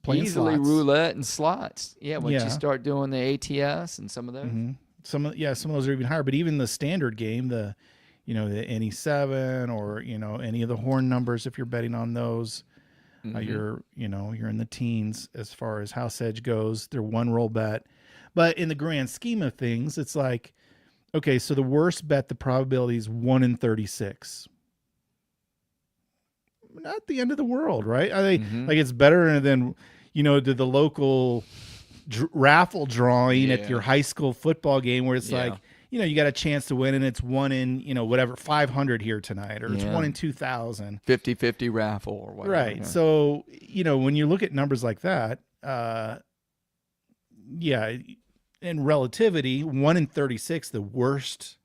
playing easily slots. Roulette and slots. Yeah, once you start doing the ATS and some of those. Some of those are even higher. But even the standard game, the NE7 or any of the horn numbers, if you're betting on those, you're in the teens as far as house edge goes. They're one roll bet, but in the grand scheme of things, it's like, okay, so the worst bet, the probability is 1 in 36. not the end of the world, right? I think Mm-hmm. like it's better than, the local raffle drawing at your Yeah. high school football game where it's Yeah. like, you got a chance to win and it's 1 in, whatever, 500 here tonight, or it's Yeah. 1 in 2,000. 50-50 raffle or whatever. Right. Yeah. So, when you look at numbers like that, yeah, in relativity, 1 in 36, the worst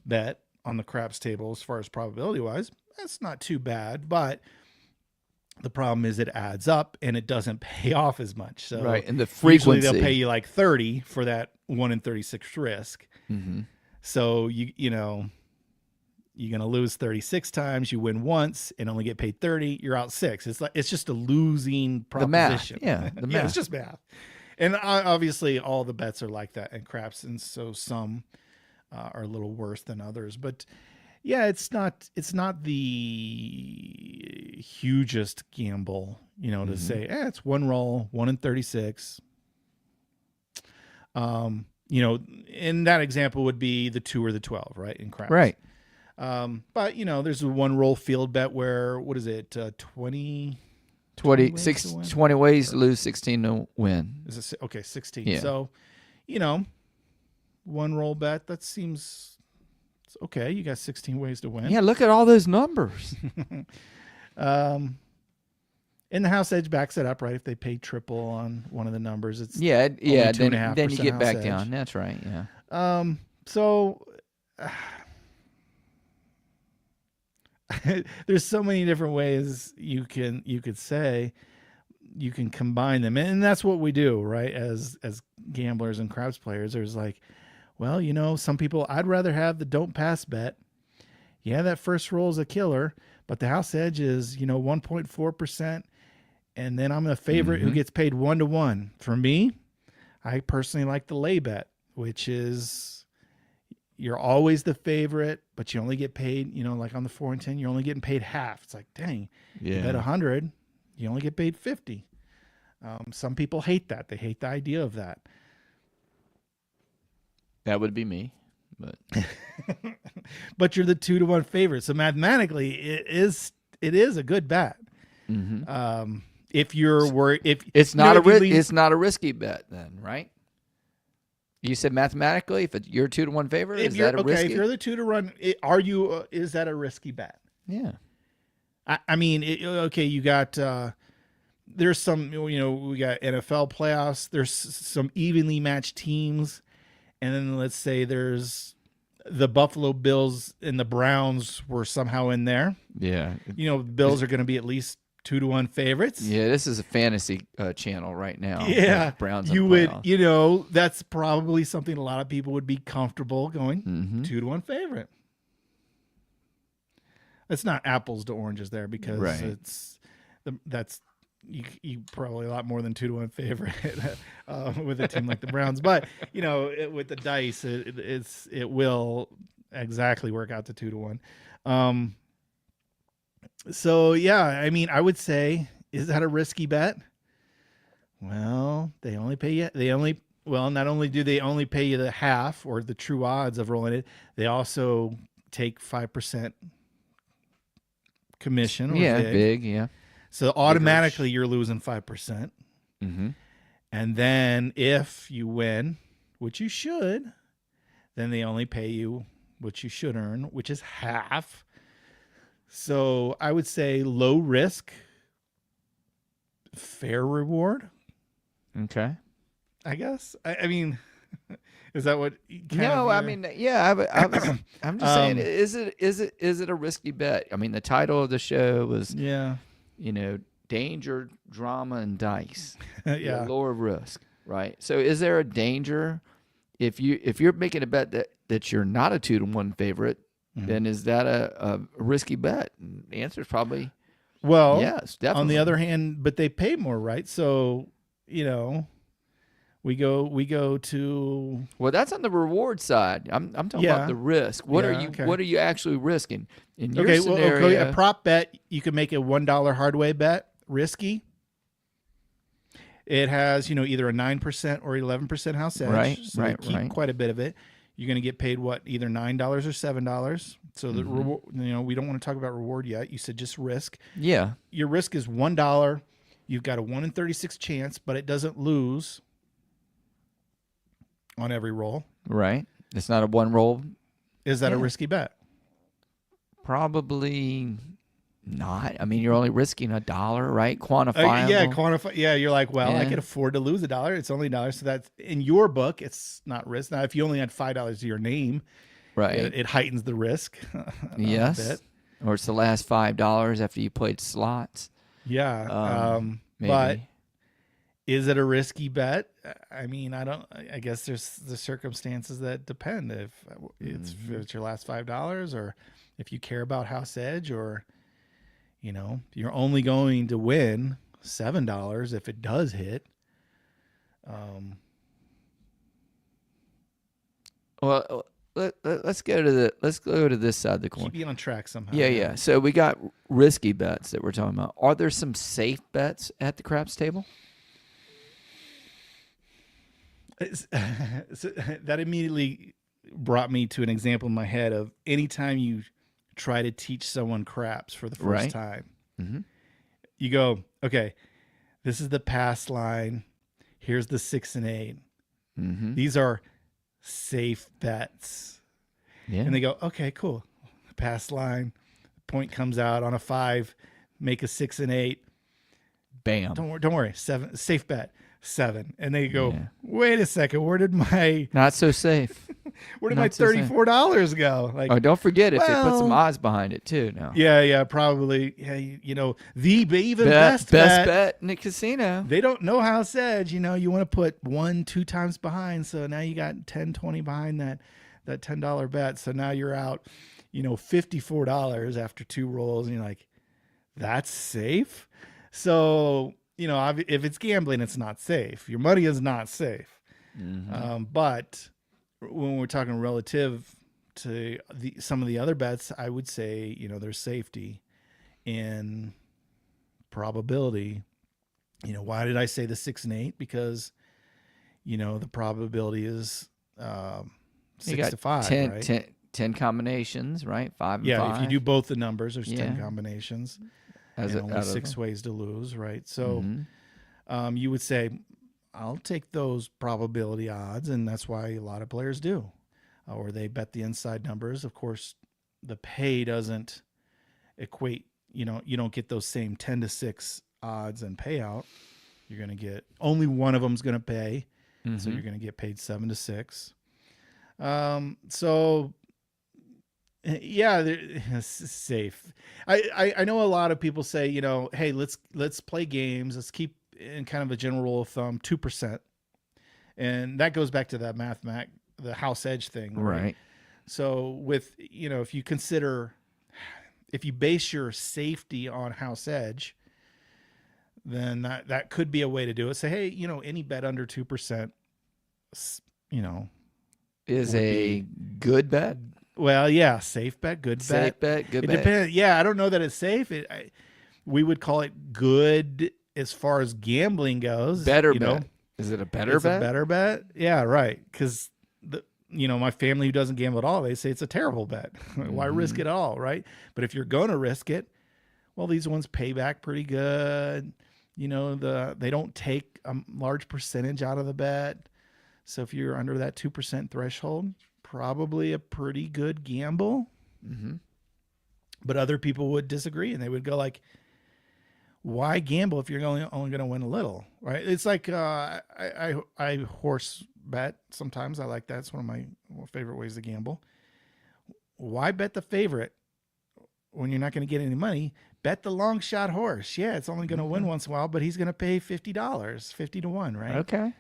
bet on the craps table as far as probability wise, that's not too bad. But the problem is it adds up and it doesn't pay off as much. So Right, and the usually frequency. they'll pay you like 30 for that 1 in 36 risk. Mm-hmm. So you're going to lose 36 times, you win once and only get paid 30, you're out 6. It's just a losing proposition. The math. Yeah, the math. Yeah, it's just math. And obviously all the bets are like that in craps, and so some are a little worse than others. But yeah, it's not the hugest gamble, to say, it's one roll, 1 in 36. In that example would be the 2 or the 12, right? In craps. Right. But there's a one roll field bet where, what is it? 20 20 ways ways to lose, 16 to win. Is it, okay, 16. Yeah. So, one roll bet, that seems okay. You got 16 ways to win. Yeah, look at all those numbers. And the house edge backs it up, right? If they pay triple on one of the numbers, it's Yeah. only Then 2.5% you get house back edge. down. That's right. Yeah. So there's so many different ways you could say you can combine them, and that's what we do, right? As gamblers and craps players, there's like, well, some people, I'd rather have the don't pass bet. Yeah, that first roll is a killer, but the house edge is 1.4%, and then I'm a favorite who gets paid 1-to-1. For me, I personally like the lay bet, which is you're always the favorite, but you only get paid, like on the 4 and 10, you're only getting paid half. It's like, dang, you bet 100, you only get paid 50. Some people hate that. They hate the idea of that. That would be me. But But you're the 2-to-1 favorite. So mathematically, it is a good bet. If you're worried, it's not it's not a risky bet then, right? You said mathematically, if you're 2-to-1 favorite, is that a risky? If you're the 2-to-1, is that a risky bet? Yeah. I mean, you got, there's some, we got NFL playoffs. There's some evenly matched teams. And then let's say there's the Buffalo Bills and the Browns were somehow in there. Yeah. The Bills are going to be at least 2-to-1 favorites. Yeah, this is a fantasy channel right now. Yeah, Browns. You would, that's probably something a lot of people would be comfortable going 2-to-1 favorite. It's not apples to oranges there, because that's you probably a lot more than 2-to-1 favorite with a team like the Browns. But with the dice, it will exactly work out to 2-to-1. So yeah, I mean, I would say, is that a risky bet? Well, not only do they only pay you the half or the true odds of rolling it, they also take 5% commission. Or big, yeah. So automatically you're losing 5%. Mm-hmm. And then if you win, which you should, then they only pay you what you should earn, which is half. So I would say low risk, fair reward. Okay. I guess. I mean, is that what? I'm just saying, is it a risky bet? I mean, the title of the show was danger, drama, and dice. Yeah. Lower risk, right? So is there a danger if you're making a bet that you're not a 2-to-1 favorite? Then is that a risky bet? And the answer is probably yes, definitely. On the other hand, but they pay more, right? So we go to, well, that's on the reward side. I'm talking about the risk. What are you actually risking in your scenario? A prop bet, you can make a $1 hard way bet risky. It has either a 9% or 11% house edge, so you keep quite a bit of it. You're going to get paid what, either $9 or $7. So the Mm-hmm. reward, we don't want to talk about reward yet. You said just risk. Yeah. Your risk is $1. You've got a 1 in 36 chance, but it doesn't lose on every roll. Right. It's not a one roll. Is that a Yeah. risky bet? Probably not. I mean, you're only risking $1, right? Quantifiable. Yeah, quantify. Yeah, you're like, well, I Yeah. can afford to lose $1. It's only $1, so that's in your book. It's not risk. Now, if you only had $5 to your name, Right. it heightens the risk. Yes. A bit. Or it's the last $5 after you played slots. Yeah. Maybe. But is it a risky bet? I mean, I guess there's the circumstances that depend. If it's your last $5, or if you care about house edge, or you're only going to win $7 if it does hit. Well, let's go to this side of the coin. Keep you on track somehow. Yeah. So we got risky bets that we're talking about. Are there some safe bets at the craps table? So that immediately brought me to an example in my head of anytime you try to teach someone craps for the first Right. time, Mm-hmm. you go, okay, this is the pass line. Here's the 6 and 8. Mm-hmm. These are safe bets. Yeah. And they go, okay, cool. Pass line, point comes out on a 5, make a 6 and 8. Bam. Don't worry, 7, safe bet, 7. And they go, Yeah. wait a second, where did my Not so safe. Not so safe. $34 go? Like, Oh, don't forget if they put some well- odds behind it too. Now, yeah, probably. Yeah, the even best best bet in the casino. They don't know house edge. You want to put 1-2 times behind. So now you got 10, 20 behind that $10 bet. So now you're out, $54 after 2 rolls. And you're like, that's safe. So, if it's gambling, it's not safe. Your money is not safe. Mm-hmm. But when we're talking relative to some of the other bets, I would say, there's safety in probability. Why did I say the 6 and 8? Because, the probability is 6 to 5, 10, right? 10 combinations, right? 5 and 5. If you do both the numbers, there's 10 Yeah. combinations. As and a- only out of 6 them. ways to lose, right? So Mhm. you would say, I'll take those probability odds, and that's why a lot of players do. Or they bet the inside numbers. Of course, the pay doesn't equate, you don't get those same 10 to 6 odds and payout. You're going to get, only one of them's going to pay. So Mhm. you're going to get paid 7 to 6. So yeah, it's safe. I know a lot of people say, hey, let's play games. Let's keep in kind of a general rule of thumb, 2%. And that goes back to that the house edge thing. Right. So with, if you consider, if you base your safety on house edge, then that could be a way to do it. Say, hey, any bet under 2%, Is would a be- good bet. well, yeah, safe bet, good bet. Safe bet. Good It bet. depends. Yeah, I don't know that it's safe. We would call it good as far as gambling goes. Better you bet. know? Is it a better It's bet? a better bet. Yeah, right. Because my family who doesn't gamble at all, they say it's a terrible bet. Why risk it all, right? But if you're going to risk it, well, these ones pay back pretty good. They don't take a large percentage out of the bet. So if you're under that 2% threshold, probably a pretty good gamble. Mm-hmm. But other people would disagree, and they would go like, why gamble if you're only going to win a little, right? It's like I horse bet sometimes. I like that. It's one of my favorite ways to gamble. Why bet the favorite when you're not going to get any money? Bet the long shot horse. Yeah, it's only going to win once in a while, but he's going to pay $50, 50 to 1, right? Okay.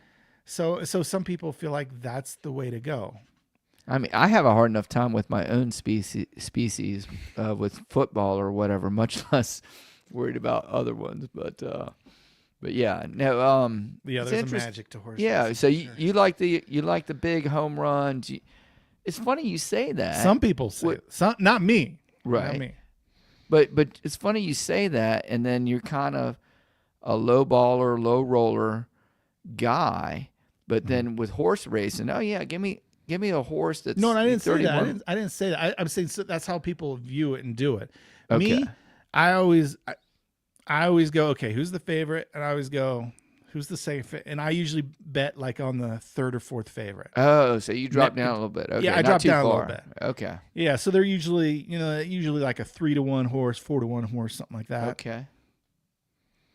So some people feel like that's the way to go. I mean, I have a hard enough time with my own species with football or whatever, much less worried about other ones. But yeah, no. Yeah, it's there's a interest- magic to horses. Yeah, so Sure. you like the big home runs. It's funny you say that. Some people say some, not me. Right. Not me. But it's funny you say that, and then you're kind of a low baller, low roller guy. But then with horse racing, oh yeah, give me Give me a horse that's No, and I didn't say that. 31. I didn't say that. I'm saying that's how people view it and do it. Okay. Me, I always go, okay, who's the favorite? And I always go, who's the safe? And I usually bet like on the third or fourth favorite. Oh, so you drop down a little bit. Okay, Yeah, I not drop too down a far. little bit. Okay. Yeah, so they're usually, like a 3-to-1 horse, 4-to-1 horse, something like that. Okay.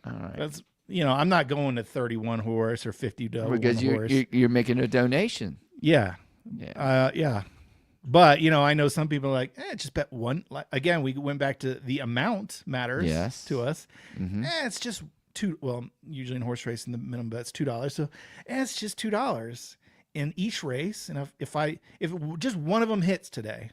All right. That's, I'm not going to 31 horse or 50 to Because horse. you're making a donation. Yeah. Yeah. Yeah. But, I know some people are like, just bet one. Like, again, we went back to the amount matters to us. Mm-hmm. It's just $2. Well, usually in horse racing, the minimum bet's $2. So it's just $2 in each race. And if just one of them hits today,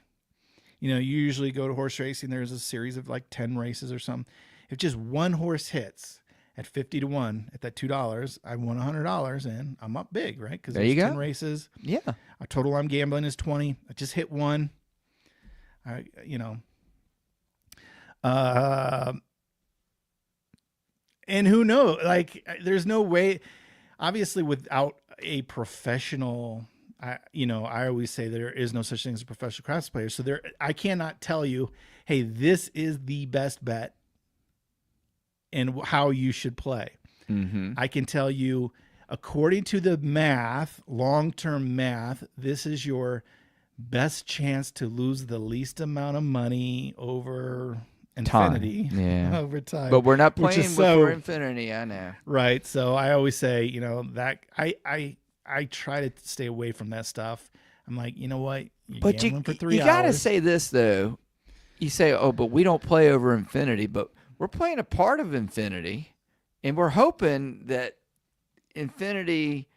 you usually go to horse racing. There's a series of like 10 races or something. If just one horse hits at 50-to-1 at that $2, I won $100 and I'm up big, right? Because there's 10 races. Yeah. A total I'm gambling is 20. I just hit one. And who knows? Like, there's no way. Obviously, without a professional, I always say there is no such thing as a professional craps player. So I cannot tell you, hey, this is the best bet and how you should play. Mm-hmm. I can tell you, according to the math, long-term math, this is your best chance to lose the least amount of money over infinity. Yeah. Over time. But we're not playing for infinity, I know. Right. So I always say, that I try to stay away from that stuff. I'm like, you know what? You're gambling for 3 hours. You got to say this, though. You say, oh, but we don't play over infinity. But we're playing a part of infinity, and we're hoping that infinity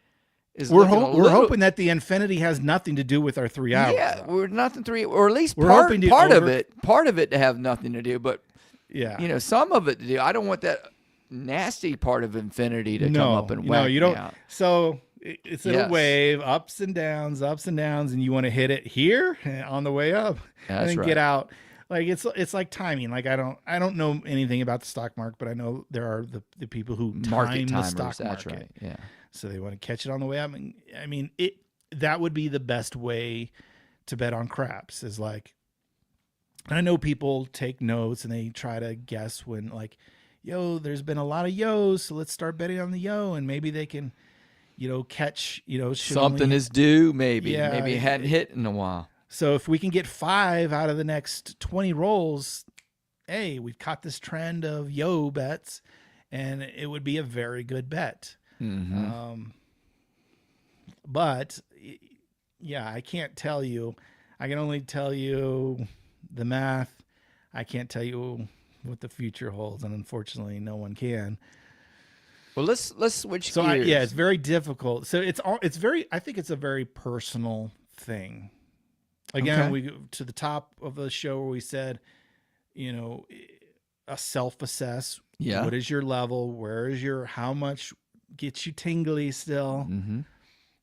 is we're hoping that the infinity has nothing to do with our 3 hours. Yeah, we're nothing 3, or at least we're part of it to have nothing to do, but yeah, some of it to do. I don't want that nasty part of infinity to come up and whack you don't. Me out. So it's a wave, ups and downs, and you want to hit it here on the way up, and then get out. Like it's like timing. Like I don't know anything about the stock market, but I know there are the people who time the stock market. That's right. Yeah. So they want to catch it on the way up. I mean, that would be the best way to bet on craps. Is like, I know people take notes and they try to guess when like, there's been a lot of yos, so let's start betting on the yo, and maybe they can, catch, something is due. Maybe it hadn't hit in a while. So if we can get 5 out of the next 20 rolls, hey, we've caught this trend of yo bets, and it would be a very good bet. Mm-hmm. But yeah, I can't tell you. I can only tell you the math. I can't tell you what the future holds, and unfortunately, no one can. Well, let's switch so gears. It's very difficult. So it's very. I think it's a very personal thing. Again, we go to the top of the show where we said, a self-assess. Yeah. What is your level? Where is how much gets you tingly still? Mm-hmm.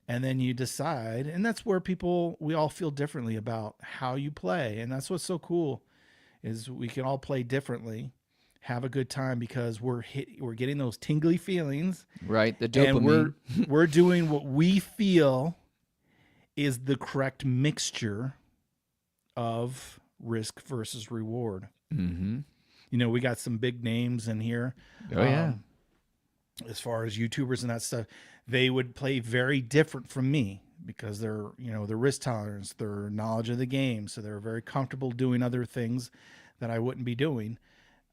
And then you decide. And that's where we all feel differently about how you play. And that's what's so cool is we can all play differently, have a good time because we're getting those tingly feelings. Right. The dopamine. And we're doing what we feel is the correct mixture of risk versus reward. Mm-hmm. We got some big names in here. Oh, yeah. As far as YouTubers and that stuff, they would play very different from me because their risk tolerance, their knowledge of the game. So they're very comfortable doing other things that I wouldn't be doing.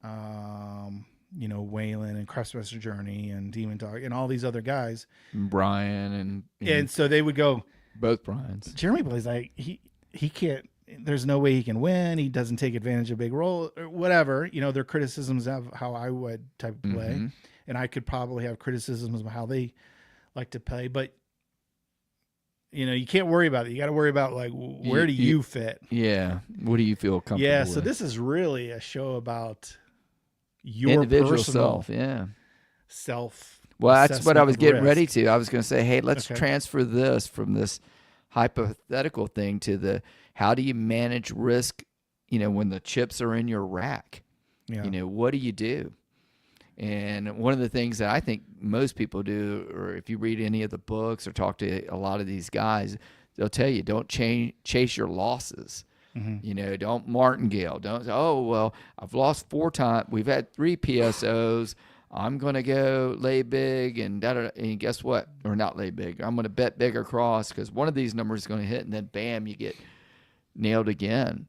Waylon and Craftsmaster Journey and Demon Dog and all these other guys. Brian and so they would go, both Brians. Jeremy plays like he can't. There's no way he can win. He doesn't take advantage of big roll or whatever. Their criticisms of how I would type of play, Mm-hmm. and I could probably have criticisms of how they like to play. But you can't worry about it. You got to worry about like where do you fit? Yeah. What do you feel comfortable? Yeah. with? So this is really a show about your individual personal self. Yeah. Self. Well, that's what I was getting ready risk. to. I was going to say, hey, let's transfer this from this hypothetical thing to how do you manage risk, when the chips are in your rack? Yeah. What do you do? And one of the things that I think most people do, or if you read any of the books or talk to a lot of these guys, they'll tell you don't chase your losses. You know, don't martingale. Don't say, oh, well, I've lost 4 times. We've had 3 PSOs. I'm going to go lay big and and guess what? Or not lay big. I'm going to bet big across because one of these numbers is going to hit and then bam, you get nailed again.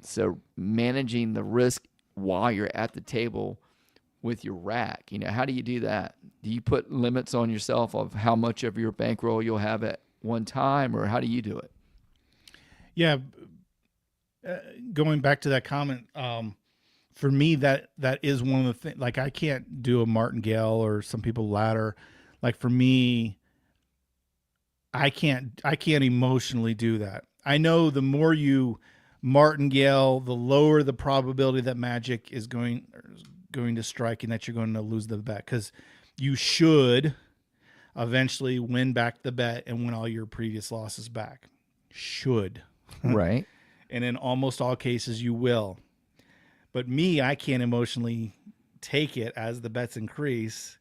So managing the risk while you're at the table with your rack, you know, how do you do that? Do you put limits on yourself of how much of your bankroll you'll have at one time, or how do you do it? Yeah. Going back to that comment, for me, that is one of the things. Like, I can't do a martingale or some people ladder. Like, for me, I can't emotionally do that. I know the more you martingale, the lower the probability that magic is going to strike and that you're going to lose the bet, because you should eventually win back the bet and win all your previous losses back. Should. Right. And in almost all cases, you will. But me, I can't emotionally take it as the bets increase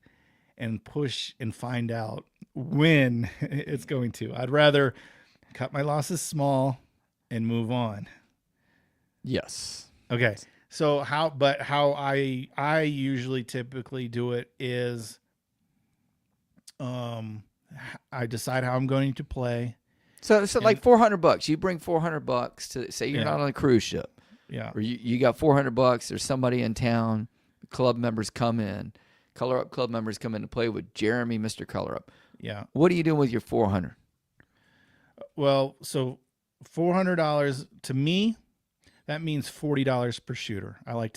and push and find out when it's going to. I'd rather cut my losses small and move on. Yes. Okay. So how I usually typically do it is I decide how I'm going to play. So like $400. You bring $400 to, say you're not on a cruise ship. Yeah. Or you got $400. There's somebody in town. Club members come in. Color Up club members come in to play with Jeremy, Mr. Color Up. Yeah. What are you doing with your $400? Well, so $400 to me, that means $40 per shooter. I like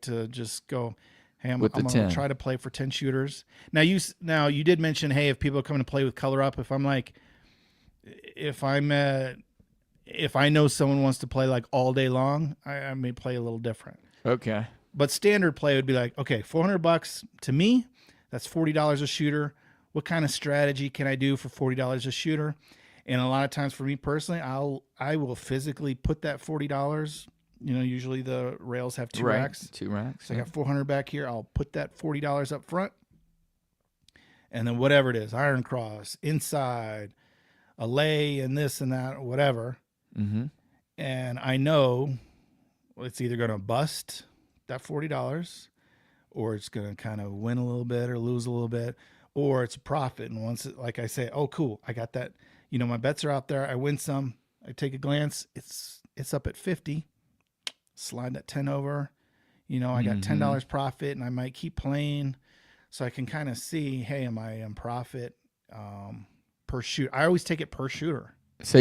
to just go, hey, I'm going to try to play for 10 shooters. Now you did mention, hey, if people are coming to play with Color Up, if I know someone wants to play like all day long, I may play a little different. Okay. But standard play would be like, okay, $400 to me, that's $40 a shooter. What kind of strategy can I do for $40 a shooter? And a lot of times for me personally, I will physically put that $40. You know, usually the rails have 2 racks. 2 racks. So I got $400 back here. I'll put that $40 up front. And then whatever it is, iron cross, inside, a lay, and this and that, whatever. Mm-hmm. And I know it's either going to bust that $40, or it's going to kind of win a little bit or lose a little bit, or it's a profit. And once, like I say, oh, cool, I got that. You know, my bets are out there. I win some. I take a glance. It's up at 50. Slide that 10 over. You know, I got $10 profit, and I might keep playing, so I can kind of see, hey, am I in profit per shoot? I always take it per shooter. So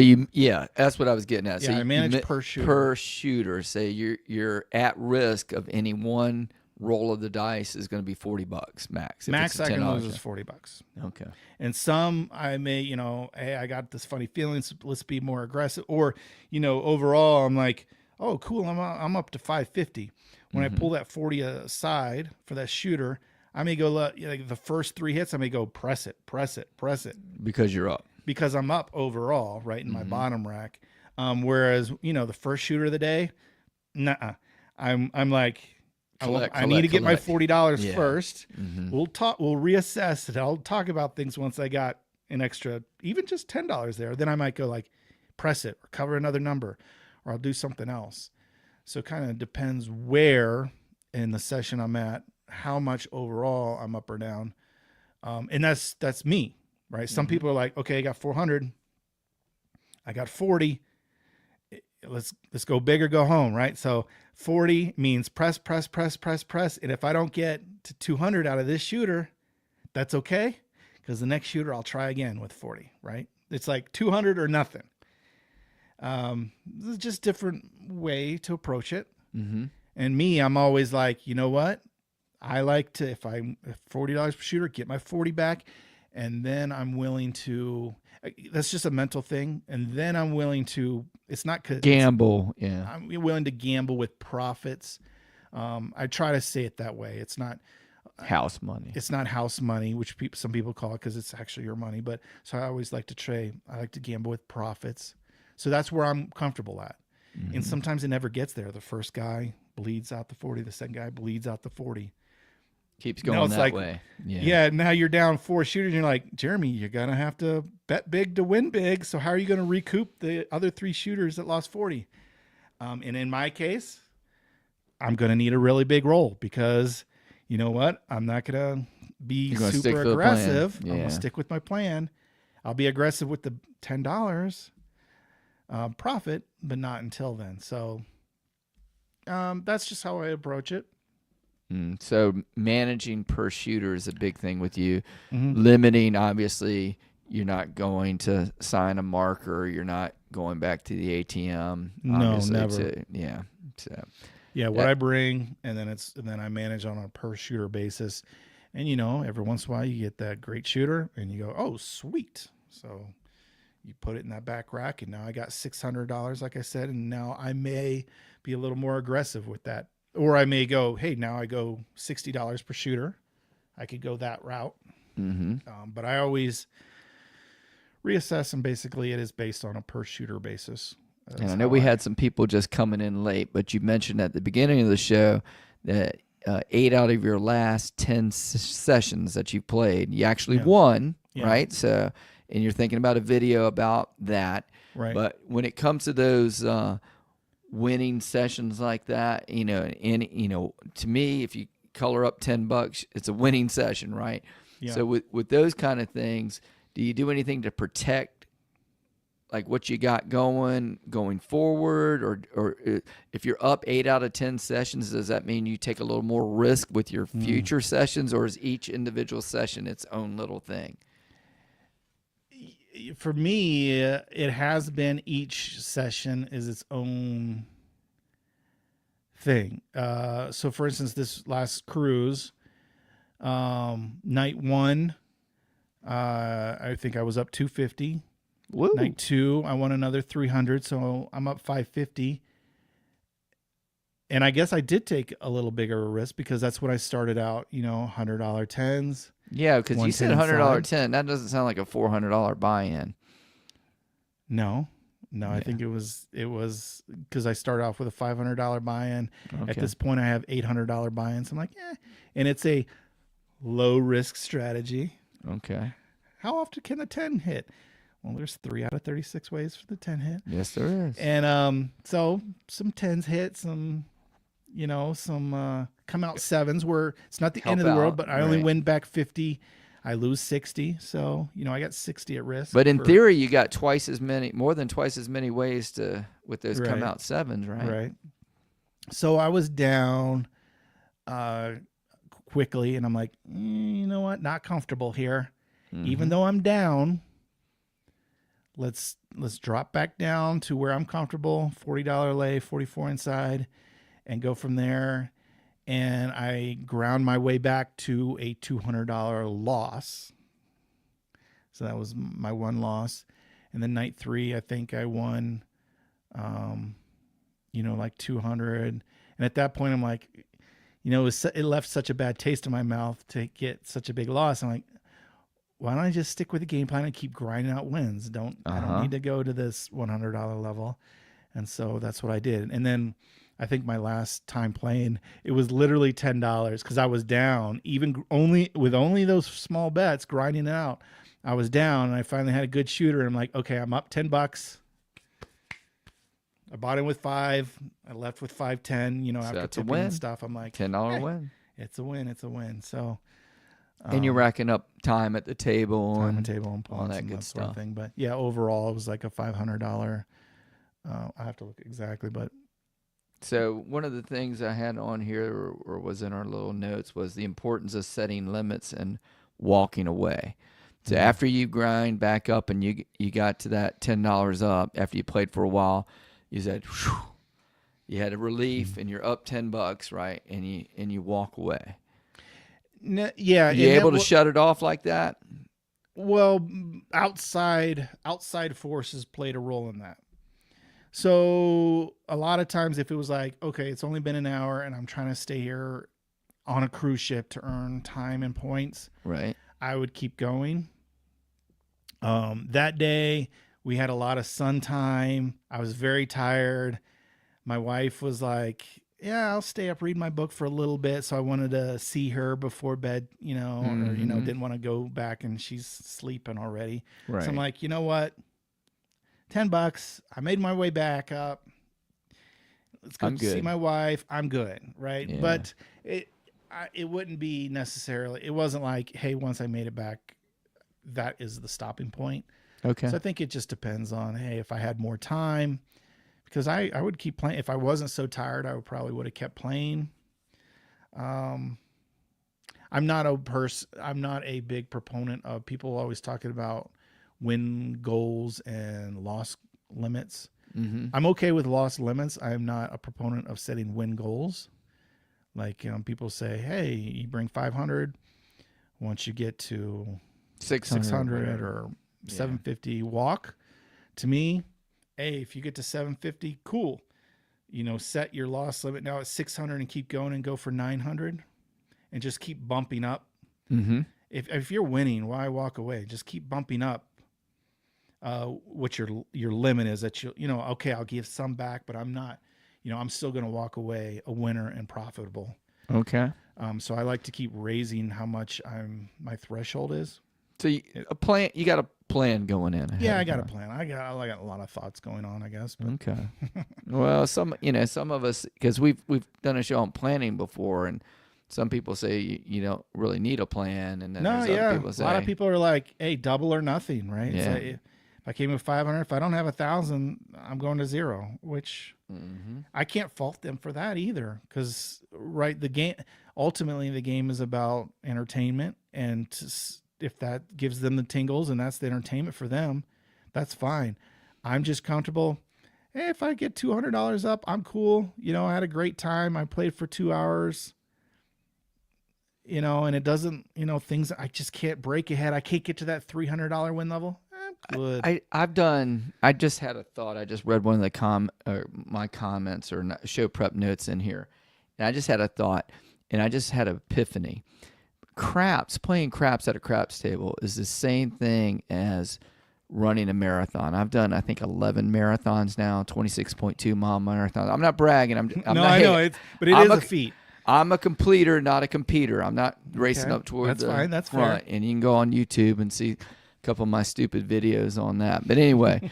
that's what I was getting at. Yeah, so I manage per shooter. Per shooter. Say you're at risk of any one roll of the dice is going to be $40 max. Max I can lose is $40. Okay. And some I may, you know, hey, I got this funny feeling. So let's be more aggressive. Or, you know, overall, I'm like, oh, cool. I'm up to 550. When I pull that 40 aside for that shooter, I may go like the first 3 hits. I may go press it. Because you're up. Because I'm up overall, right, in my bottom rack. Whereas, you know, the first shooter of the day, nuh-uh. I'm like, I need to get my $40 first. Mm-hmm. We'll reassess it. I'll talk about things once I got an extra, even just $10 there. Then I might go like press it or cover another number, or I'll do something else. So it kind of depends where in the session I'm at, how much overall I'm up or down. And that's me. Right. Some people are like, okay, I got 400. I got 40. Let's go big or go home. Right. So 40 means press. And if I don't get to 200 out of this shooter, that's okay. Because the next shooter, I'll try again with 40. Right. It's like 200 or nothing. This is just different way to approach it. Mm-hmm. And me, I'm always like, you know what? I like to, if $40 per shooter, get my 40 back. And then I'm willing to, that's just a mental thing. And then I'm willing to, it's not gamble. Yeah. I'm willing to gamble with profits. I try to say it that way. It's not house money. It's not house money, which some people call it because it's actually your money. But so I always like to trade. I like to gamble with profits. So that's where I'm comfortable at. Mm-hmm. And sometimes it never gets there. The first guy bleeds out the 40. The second guy bleeds out the 40. Keeps Now going it's that like, way. Yeah. yeah, now you're down 4 shooters. And you're like, Jeremy, you're going to have to bet big to win big. So how are you going to recoup the other 3 shooters that lost 40? And in my case, I'm going to need a really big roll because you know what? I'm not going to be You're gonna stick super to the plan. aggressive. I'm going Yeah. to stick with my plan. I'll be aggressive with the $10 profit, but not until then. So that's just how I approach it. So managing per shooter is a big thing with you. Mm-hmm. Limiting, obviously, you're not going to sign a marker. You're not going back to the ATM. No, Obviously, never. Yeah. So Yeah, what I bring, and then I manage on a per shooter basis. And every once in a while you get that great shooter, and you go, "Oh, sweet!" So you put it in that back rack, and now I got $600, like I said, and now I may be a little more aggressive with that, or I may go, "Hey, now I go $60 per shooter." I could go that route, but I always reassess, and basically it is based on a per shooter basis. And I know we had some people just coming in late, but you mentioned at the beginning of the show that 8 out of your last 10 sessions that you played, you actually won, right? So, and you're thinking about a video about that. Right. But when it comes to those winning sessions like that, to me, if you color up $10, it's a winning session, right? Yeah. So with those kind of things, do you do anything to protect like what you got going forward, or if you're up 8 out of 10 sessions, does that mean you take a little more risk with your future sessions, or is each individual session its own little thing? For me, it has been each session is its own thing. So for instance, this last cruise, night 1, I think I was up 250. Woo. Night 2, I won another 300, so I'm up 550. And I guess I did take a little bigger a risk because that's what I started out, $100 tens. Yeah, because you said $100 inside. 10. That doesn't sound like a $400 buy-in. No, I think it was because I started off with a $500 buy-in. Okay. At this point, I have $800 buy-ins. I'm like, and it's a low risk strategy. Okay. How often can a 10 hit? Well, there's 3 out of 36 ways for the 10 hit. Yes, there is. And so some 10s hit, some come out 7s where it's not the end of the world, but I only win back 50. I lose 60. So, I got 60 at risk. But in theory, you got more than twice as many ways with those come out 7s, right? Right. So I was down quickly, and I'm like, you know what? Not comfortable here. Even though I'm down, let's drop back down to where I'm comfortable, $40 lay, 44 inside, and go from there. And I ground my way back to a $200 loss. So that was my one loss. And then night 3, I think I won, like 200. And at that point, I'm like, it left such a bad taste in my mouth to get such a big loss. I'm like, why don't I just stick with the game plan and keep grinding out wins? I don't need to go to this $100 level. And so that's what I did. And then I think my last time playing, it was literally $10 because I was down, with only those small bets grinding it out. I was down, and I finally had a good shooter. And I'm like, okay, I'm up $10. I bought in with 5. I left with 510. After tipping and stuff, I'm like, $10 win. It's a win. It's a win. So. And you're racking up time at the table and points all that and good that stuff. sort of thing. But yeah, overall it was like a $500. I have to look exactly, but so one of the things I had on here or was in our little notes was the importance of setting limits and walking away. So after you grind back up and you got to that $10 up after you played for a while, you said, whew, you had a relief and you're up $10, right? And you walk away. Yeah, you able to shut it off like that? Well, outside forces played a role in that. So a lot of times, if it was like, okay, it's only been an hour, and I'm trying to stay here on a cruise ship to earn time and points, right? I would keep going. That day we had a lot of sun time. I was very tired. My wife was like, yeah, I'll stay up, read my book for a little bit. So I wanted to see her before bed, or, didn't want to go back and she's sleeping already. So I'm Right. like, you know what? $10. I made my way back up. Let's go I'm see good. my wife. I'm good. Right. Yeah. But it wouldn't be necessarily, it wasn't like, hey, once I made it back, that is the stopping point. Okay. So I think it just depends on, hey, if I had more time, because I would keep playing. If I wasn't so tired, I would probably would have kept playing. Um, I'm not a big proponent of people always talking about win goals and loss limits. Mm-hmm. I'm okay with loss limits. I'm not a proponent of setting win goals. Like people say, hey, you bring 500. Once you get to 600 or 600 whatever. or Yeah. 750, walk. To me, hey, if you get to 750, cool. Set your loss limit now at 600 and keep going and go for 900 and just keep bumping up. Mm-hmm. If you're winning, why walk away? Just keep bumping up. What your limit is that okay, I'll give some back, but I'm not, I'm still going to walk away a winner and profitable. Okay. So I like to keep raising how much my threshold is. So a plan. You got a plan going in. Ahead Yeah, I of got a time. plan. I got a lot of thoughts going on, I guess. But Okay. Well, some of us, because we've done a show on planning before, and some people say you don't really need a plan, and then no, there's other yeah, people a lot of say, people are like, hey, double or nothing, right? It's yeah. like if I came with 500, if I don't have 1,000, I'm going to zero, which Mm-hmm. I can't fault them for that either. Because right, ultimately the game is about entertainment, and if that gives them the tingles and that's the entertainment for them, that's fine. I'm just comfortable. Hey, if I get $200 up, I'm cool. I had a great time. I played for 2 hours. And it doesn't, things I just can't break ahead. I can't get to that $300 win level. I'm good. I just had a thought. I just read one of the my comments or show prep notes in here, and I just had a thought, and I just had an epiphany. Playing craps at a craps table is the same thing as running a marathon. I've done, I think, 11 marathons now, 26.2-mile marathons. I'm not bragging. I'm No, not. I Hey, know but it I'm is a a feat. I'm a completer, not a competer. I'm not racing Okay, up toward that's the fine. That's front. fair. And you can go on YouTube and see a couple of my stupid videos on that. But anyway,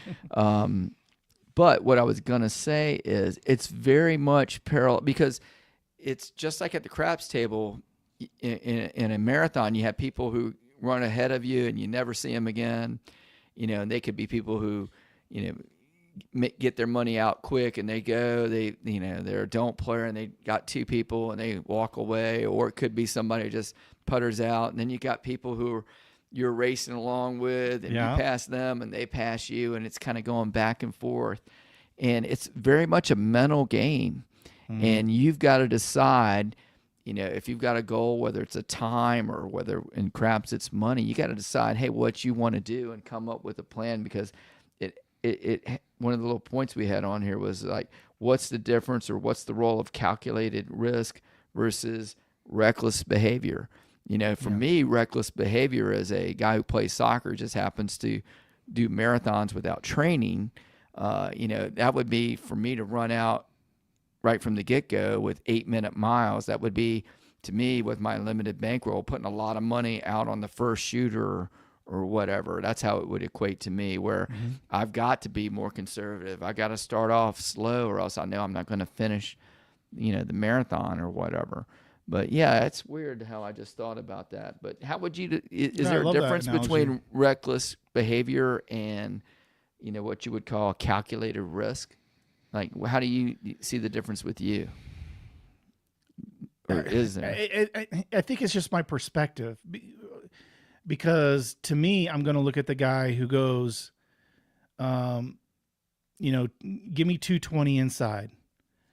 but what I was gonna say is it's very much parallel because it's just like at the craps table in a marathon. You have people who run ahead of you and you never see them again. And they could be people who, you know, get their money out quick and they're a don't player and they got two people and they walk away, or it could be somebody who just putters out, and then you got people who you're racing along with and you Yeah. pass them and they pass you, and it's kind of going back and forth, and it's very much a mental game. Mm-hmm. And you've got to decide, if you've got a goal, whether it's a time or whether in craps it's money, you got to decide, hey, what you want to do and come up with a plan, because it one of the little points we had on here was like, what's the difference or what's the role of calculated risk versus reckless behavior? For Yeah. me, reckless behavior as a guy who plays soccer, just happens to do marathons without training. That would be for me to run out right from the get-go with 8-minute miles. That would be, to me, with my limited bankroll, putting a lot of money out on the first shooter or whatever. That's how it would equate to me, where Mm-hmm. I've got to be more conservative. I got to start off slow, or else I know I'm not going to finish, the marathon or whatever. But yeah, it's weird how I just thought about that. But how would you, is No, I there a love that difference analogy. between reckless behavior and, what you would call calculated risk? Like, how do you see the difference with you? Or is there? I think it's just my perspective, because to me, I'm going to look at the guy who goes, um, give me 220 inside.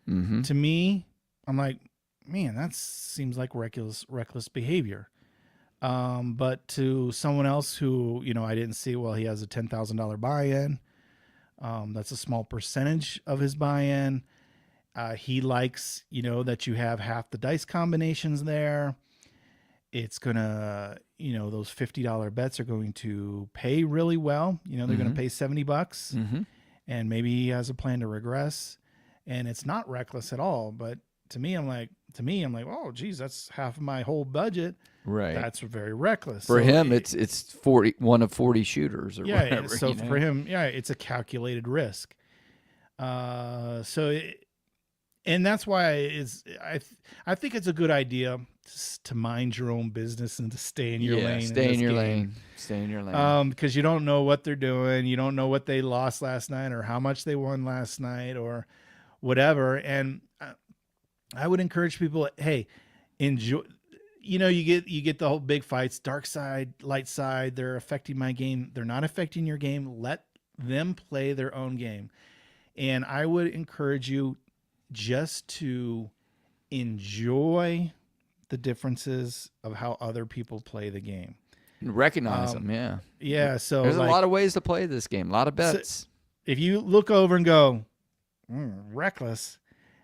Mm-hmm. To me, I'm like, man, that seems like reckless behavior. But to someone else who, I didn't see, well, he has a $10,000 buy-in. That's a small percentage of his buy-in. He likes, that you have half the dice combinations there. It's gonna, those $50 bets are going to pay really well. They're going to pay $70, Mm-hmm. and maybe he has a plan to regress, and it's not reckless at all. But to me, I'm like, oh, geez, that's half of my whole budget. Right. That's very reckless. For So him, it's 40, one of 40 shooters or yeah. whatever. So you know? for him, yeah, it's a calculated risk. And that's why I think it's a good idea to mind your own business and to stay in your lane. Stay in your lane. Stay in your lane. Because you don't know what they're doing. You don't know what they lost last night or how much they won last night or whatever. And I would encourage people, hey, enjoy. You know, you get the whole big fights, dark side, light side. They're affecting my game. They're not affecting your game. Let them play their own game. And I would encourage you just to enjoy the differences of how other people play the game. Recognize them, yeah. Yeah, so there's a lot of ways to play this game, a lot of bets. So if you look over and go, reckless,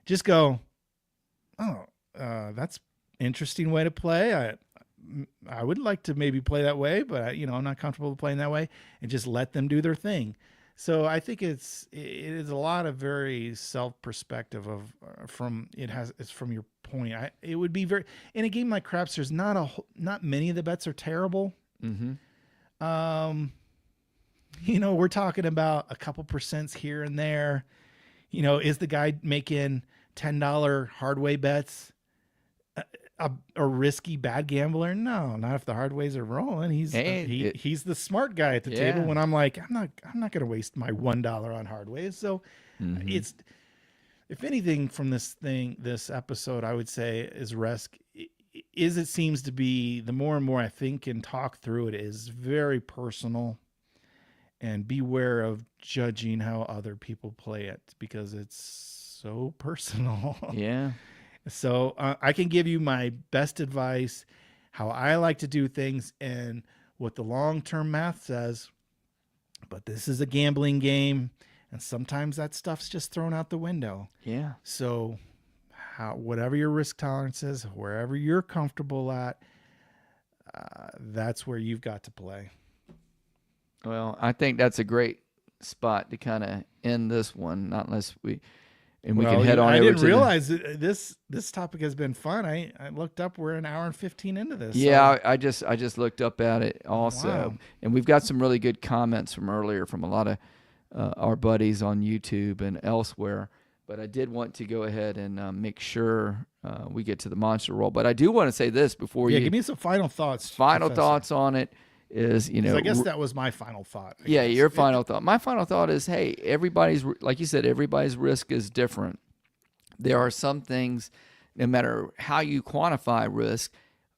just go, oh, that's interesting way to play. I would like to maybe play that way, but I'm not comfortable playing that way, and just let them do their thing. So I think it is a lot of very self perspective of it's from your point. It would be very in a game like craps. There's not many of the bets are terrible. Mm-hmm. We're talking about a couple percents here and there. Is the guy making $10 hard way bets a risky bad gambler? No, not if the hard ways are rolling. He's the smart guy at the table. When I'm like, I'm not going to waste my $1 on hard ways. So it's, if anything from this episode, I would say is risk. It seems to be, the more and more I think and talk through it, is very personal, and beware of judging how other people play it because it's so personal. Yeah. So I can give you my best advice, how I like to do things, and what the long-term math says. But this is a gambling game, and sometimes that stuff's just thrown out the window. Yeah. So whatever your risk tolerance is, wherever you're comfortable at, that's where you've got to play. Well, I think that's a great spot to kind of end this one, not unless we can head on over to I didn't realize this topic has been fun. I looked up, we're an hour and 15 into this. Yeah, so. I just looked up at it also. Wow. And we've got some really good comments from earlier from a lot of our buddies on YouTube and elsewhere. But I did want to go ahead and make sure we get to the monster roll. But I do want to say this before give me some final thoughts. Final thoughts on it is, I guess that was my final thought. Your final thought. My final thought is, hey, everybody's, like you said, everybody's risk is different. There are some things, no matter how you quantify risk,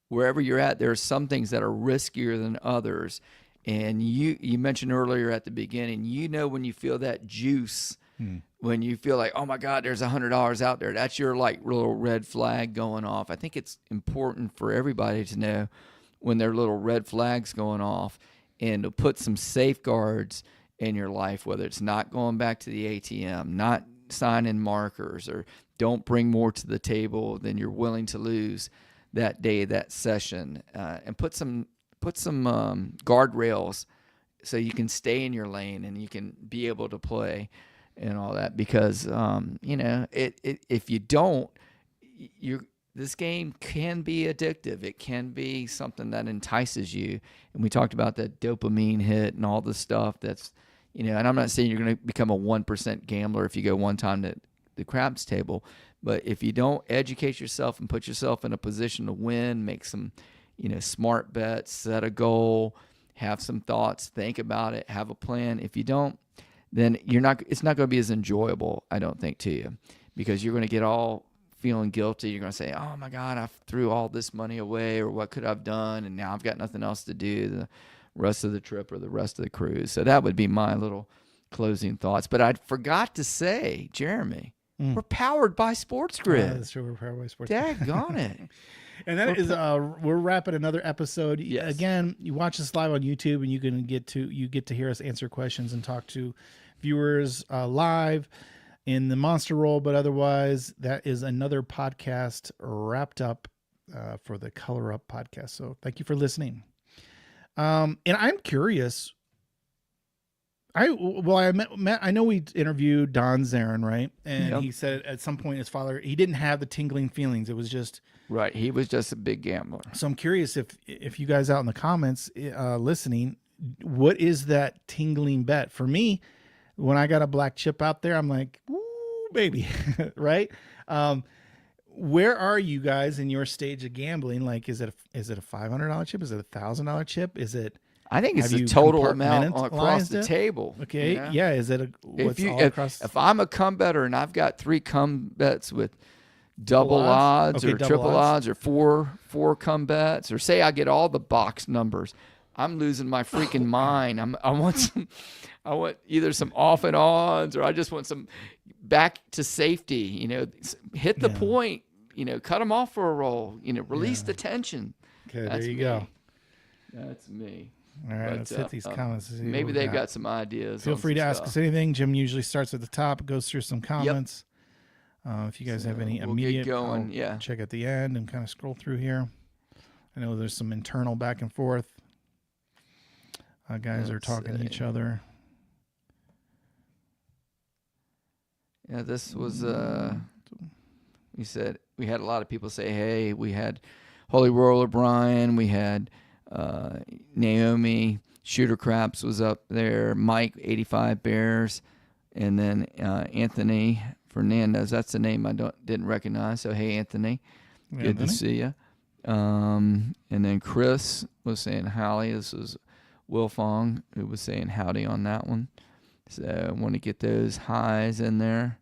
wherever you're at, there are some things that are riskier than others. And you mentioned earlier at the beginning, when you feel that juice, when you feel like, oh my God, there's $100 out there, that's your like little red flag going off. I think it's important for everybody to know when there are little red flags going off, and to put some safeguards in your life, whether it's not going back to the ATM, not signing markers, or don't bring more to the table than you're willing to lose that day, that session, and put some guardrails so you can stay in your lane and you can be able to play and all that. Because if you don't, this game can be addictive. It can be something that entices you. And we talked about that dopamine hit and all the stuff that's, and I'm not saying you're going to become a 1% gambler if you go one time to the craps table. But if you don't educate yourself and put yourself in a position to win, make some, smart bets, set a goal, have some thoughts, think about it, have a plan. If you don't, then it's not going to be as enjoyable, I don't think, to you, because you're going to get all feeling guilty. You're going to say, oh my God, I threw all this money away, or what could I have done? And now I've got nothing else to do the rest of the trip or the rest of the cruise. So that would be my little closing thoughts. But I forgot to say, Jeremy, we're powered by Sports Grid. That's true. We're powered by Sports Grid. Daggone it. And that is, we're wrapping another episode. Yes. Again, you watch us live on YouTube, and you get to hear us answer questions and talk to viewers live in the Monster Roll. But otherwise, that is another podcast wrapped up for the Color Up podcast. So thank you for listening. And I'm curious, I know we interviewed Don Zarin, right? And Yep. he said at some point his father, he didn't have the tingling feelings. It was just. Right. He was just a big gambler. So I'm curious if you guys out in the comments listening, what is that tingling bet for me? When I got a black chip out there, I'm like, ooh, baby, right? Where are you guys in your stage of gambling? Like, is it a $500 chip? Is it a $1,000 chip? Is it? I think it's Have the you total amount across compartmentalized the it? table. Okay, you know? yeah. Is it across? If I'm a come better and I've got 3 come bets with double odds Okay, or double triple odds. odds or four come bets, or say I get all the box numbers, I'm losing my freaking mind. I want either some off and ons, or I just want some back to safety. You know, hit the point. You know, cut them off for a roll. You know, release the tension. Okay, That's there you me. go. That's me. All right, But, let's hit these comments. To see Maybe what we they've got some ideas. Feel on free some to ask stuff. us anything. Jim usually starts at the top, goes through some comments. If you guys have any we'll immediate, get going. I'll Yeah. check at the end and kind of scroll through here. I know there's some internal back and forth. Guys are Let's talking to see. each other. Yeah, this was we said we had a lot of people say, hey, we had Holy Roller Brian, we had Naomi, Shooter Craps was up there, Mike 85 Bears, and then Anthony Fernandez. That's the name I didn't recognize. So hey Anthony, good to see you. And then Chris was saying howdy. This was Will Fong who was saying howdy on that one. So I want to get those highs in there.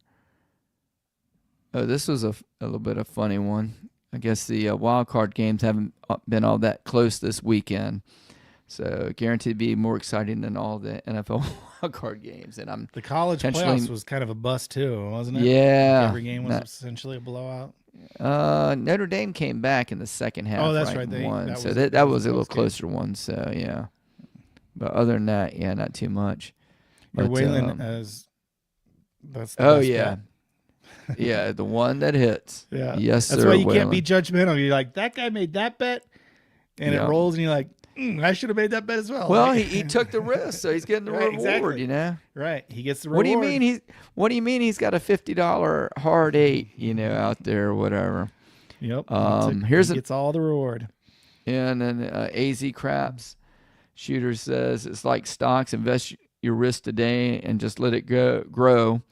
Oh, this was a little bit of a funny one. I guess the wild card games haven't been all that close this weekend. So guaranteed to be more exciting than all the NFL wild card games. And the college playoffs was kind of a bust too, wasn't it? Yeah. Like every game was essentially a blowout. Notre Dame came back in the second half. Oh, that's right. They won. that so was, that was a little game. closer one. So yeah. But other than that, yeah, not too much. You're But, wailing as that's the oh best yeah. bet. Yeah, the one that hits. Yeah. Yes, sir. That's why you Waylon. can't be judgmental. You're like, that guy made that bet, and it rolls, and you're like, I should have made that bet as well. Well, he took the risk, so he's getting the reward. Exactly. You know, right? He gets the reward. What do you mean? He's got a $50 hard 8, you know, out there or whatever. Yep. He gets all the reward. And then AZ Craps Shooter says it's like stocks. Invest your risk today and just let it grow.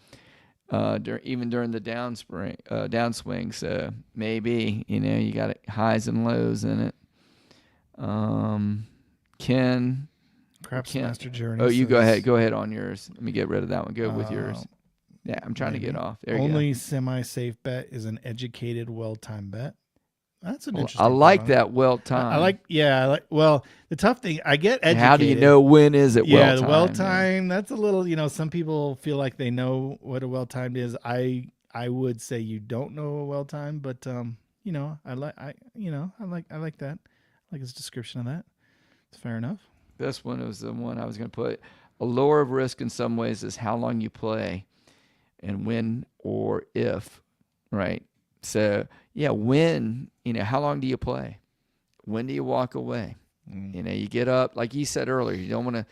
Even during the downswing. So maybe, you know, you got highs and lows in it. Ken. Craps Master Journey. Oh, you go ahead on yours. Let me get rid of that one. Go with yours. Yeah, I'm trying to get off. There you go. Only semi-safe bet is an educated, well-timed bet. That's an interesting. I like that well-timed. Well, the tough thing, I get educated. How do you know when is it well-timed? Yeah, the well-timed, that's a little, you know, some people feel like they know what a well-timed is. I would say you don't know a well-timed, but you know, I like that. I like his description of that. It's fair enough. This one was the one I was going to put. Allure of risk in some ways is how long you play and when or if, right? So, yeah, when, you know, how long do you play? When do you walk away? You know, you get up, like you said earlier, you don't want to,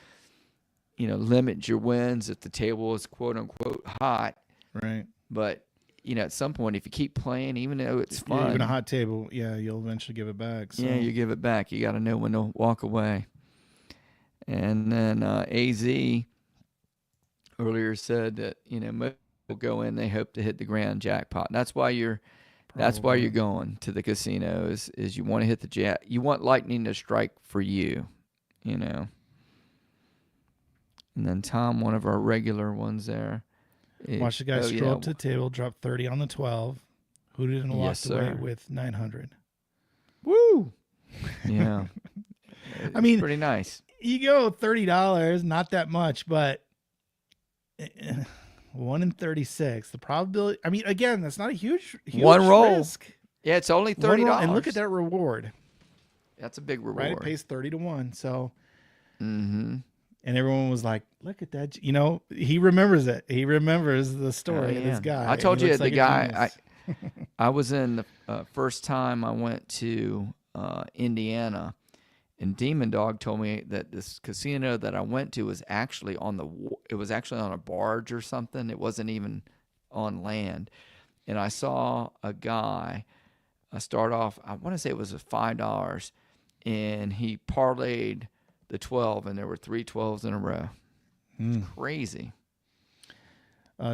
you know, limit your wins if the table is quote unquote hot. Right. But, you know, at some point, if you keep playing, even though it's fun. Even a hot table, you'll eventually give it back. So. Yeah, you give it back. You got to know when to walk away. And then AZ earlier said that, you know, most people go in, they hope to hit the grand jackpot. That's why you're going to the casino is you want to hit the jack. You want lightning to strike for you, you know. And then Tom, one of our regular ones there. Watch the guy stroll up to the table, drop 30 on the 12. Who didn't walk away with 900? Woo! Yeah. I mean, pretty nice. You go $30, not that much, but 1 in 36. The probability. I mean, again, that's not a huge one roll. Risk. Yeah, it's only $30. And look at that reward. That's a big reward. Right, it pays 30 to 1. So. Mm-hmm. And everyone was like, "Look at that!" You know, he remembers it. He remembers the story of this guy. I told you the guy. I was in the first time I went to Indiana, And Demon Dog told me that this casino that I went to was actually it was actually on a barge or something. It wasn't even on land. And I saw a guy start off, I want to say it was $5, and he parlayed the 12, and there were 3 12s in a row. Crazy.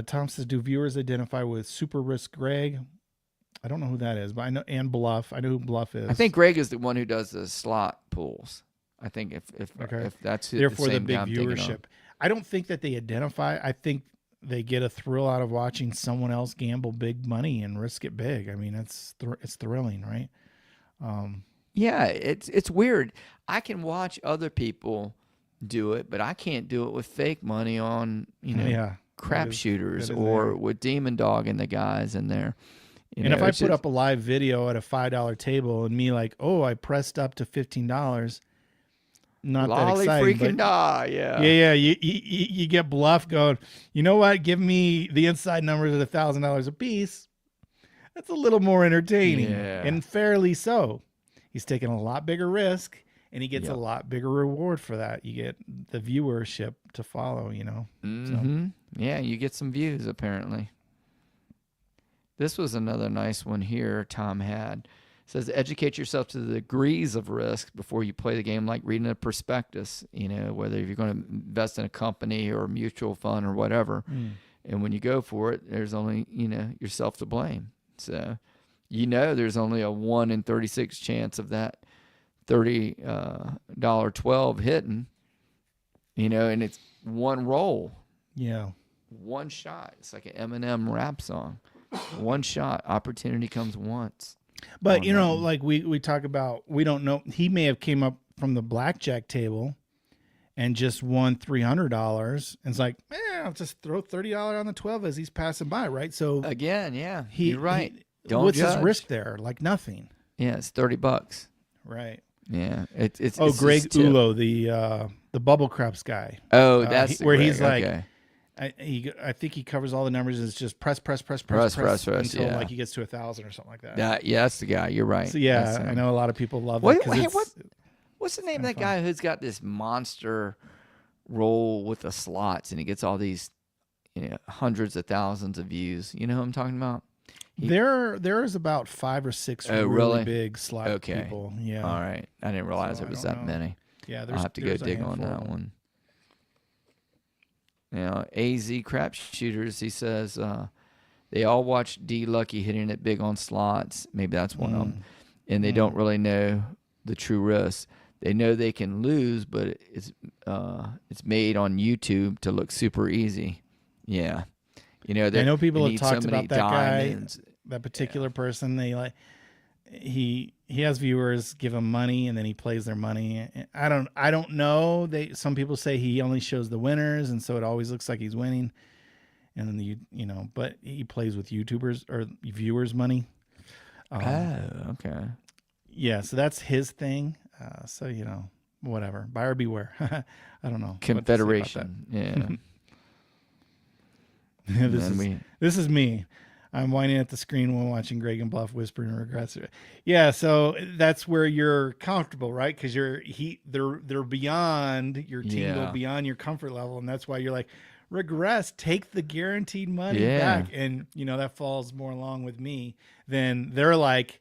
Tom says, do viewers identify with Super Risk Greg? I don't know who that is, but I know, and Bluff. I know who Bluff is. I think Greg is the one who does the slot pools. I think if that's who, therefore the same big guy I'm thinking of. viewership. I don't think that they identify. I think they get a thrill out of watching someone else gamble big money and risk it big. I mean, it's thrilling, right? Yeah, it's weird. I can watch other people do it, but I can't do it with fake money on crap shooters or with Demon Dog and the guys in there. And if I put up a live video at a $5 table and me like, oh, I pressed up to $15, not that exciting. Freaking die, yeah. Yeah. You get Bluff going, you know what? Give me the inside numbers at $1,000 a piece. That's a little more entertaining and fairly so. He's taking a lot bigger risk and he gets a lot bigger reward for that. You get the viewership to follow, Mm-hmm. So. Yeah, you get some views apparently. This was another nice one here Tom had. It says, educate yourself to the degrees of risk before you play the game, like reading a prospectus, whether you're going to invest in a company or a mutual fund or whatever. And when you go for it, there's only, yourself to blame. So, there's only a 1 in 36 chance of that $30 12 hitting, and it's one roll. Yeah. One shot. It's like an Eminem rap song. One shot. Opportunity comes once. But, like we talk about, we don't know. He may have came up from the blackjack table and just won $300. And it's like, I'll just throw $30 on the 12 as he's passing by, right? So again, yeah, you're right. Don't what's judge. His risk there? Like nothing. Yeah, it's $30. Right. Yeah, it's Greg Ulo, the bubble craps guy. Oh, that's where Greg. He's like, okay. I think he covers all the numbers. It's just press until like he gets to 1,000 or something like that. Yeah, that's the guy. You're right. So I know a lot of people love that. What's the name of that guy who's got this monster roll with the slots and he gets all these, hundreds of thousands of views? You know who I'm talking about? There is about 5 or 6 really big slot people. Yeah. All right. I didn't realize there was that many. Yeah, I'll have to go dig on that one. AZ crap shooters, he says, they all watch D Lucky hitting it big on slots. Maybe that's one of them. And they don't really know the true risk. They know they can lose, but it's made on YouTube to look super easy. Yeah. I know people have talked about that diamonds. guy, that particular person. They like he has viewers give him money and then he plays their money. I don't know. Some people say he only shows the winners and so it always looks like he's winning. And then but he plays with YouTubers or viewers' money. Okay. Yeah, so that's his thing. So whatever. Buyer beware. I don't know. Confederation. Yeah. This is me. I'm whining at the screen when watching Greg and Bluff whispering regrets. Yeah, so that's where you're comfortable, right? Because they're beyond your team, go beyond your comfort level, and that's why you're like, regress, take the guaranteed money back, and that falls more along with me. Then they're like,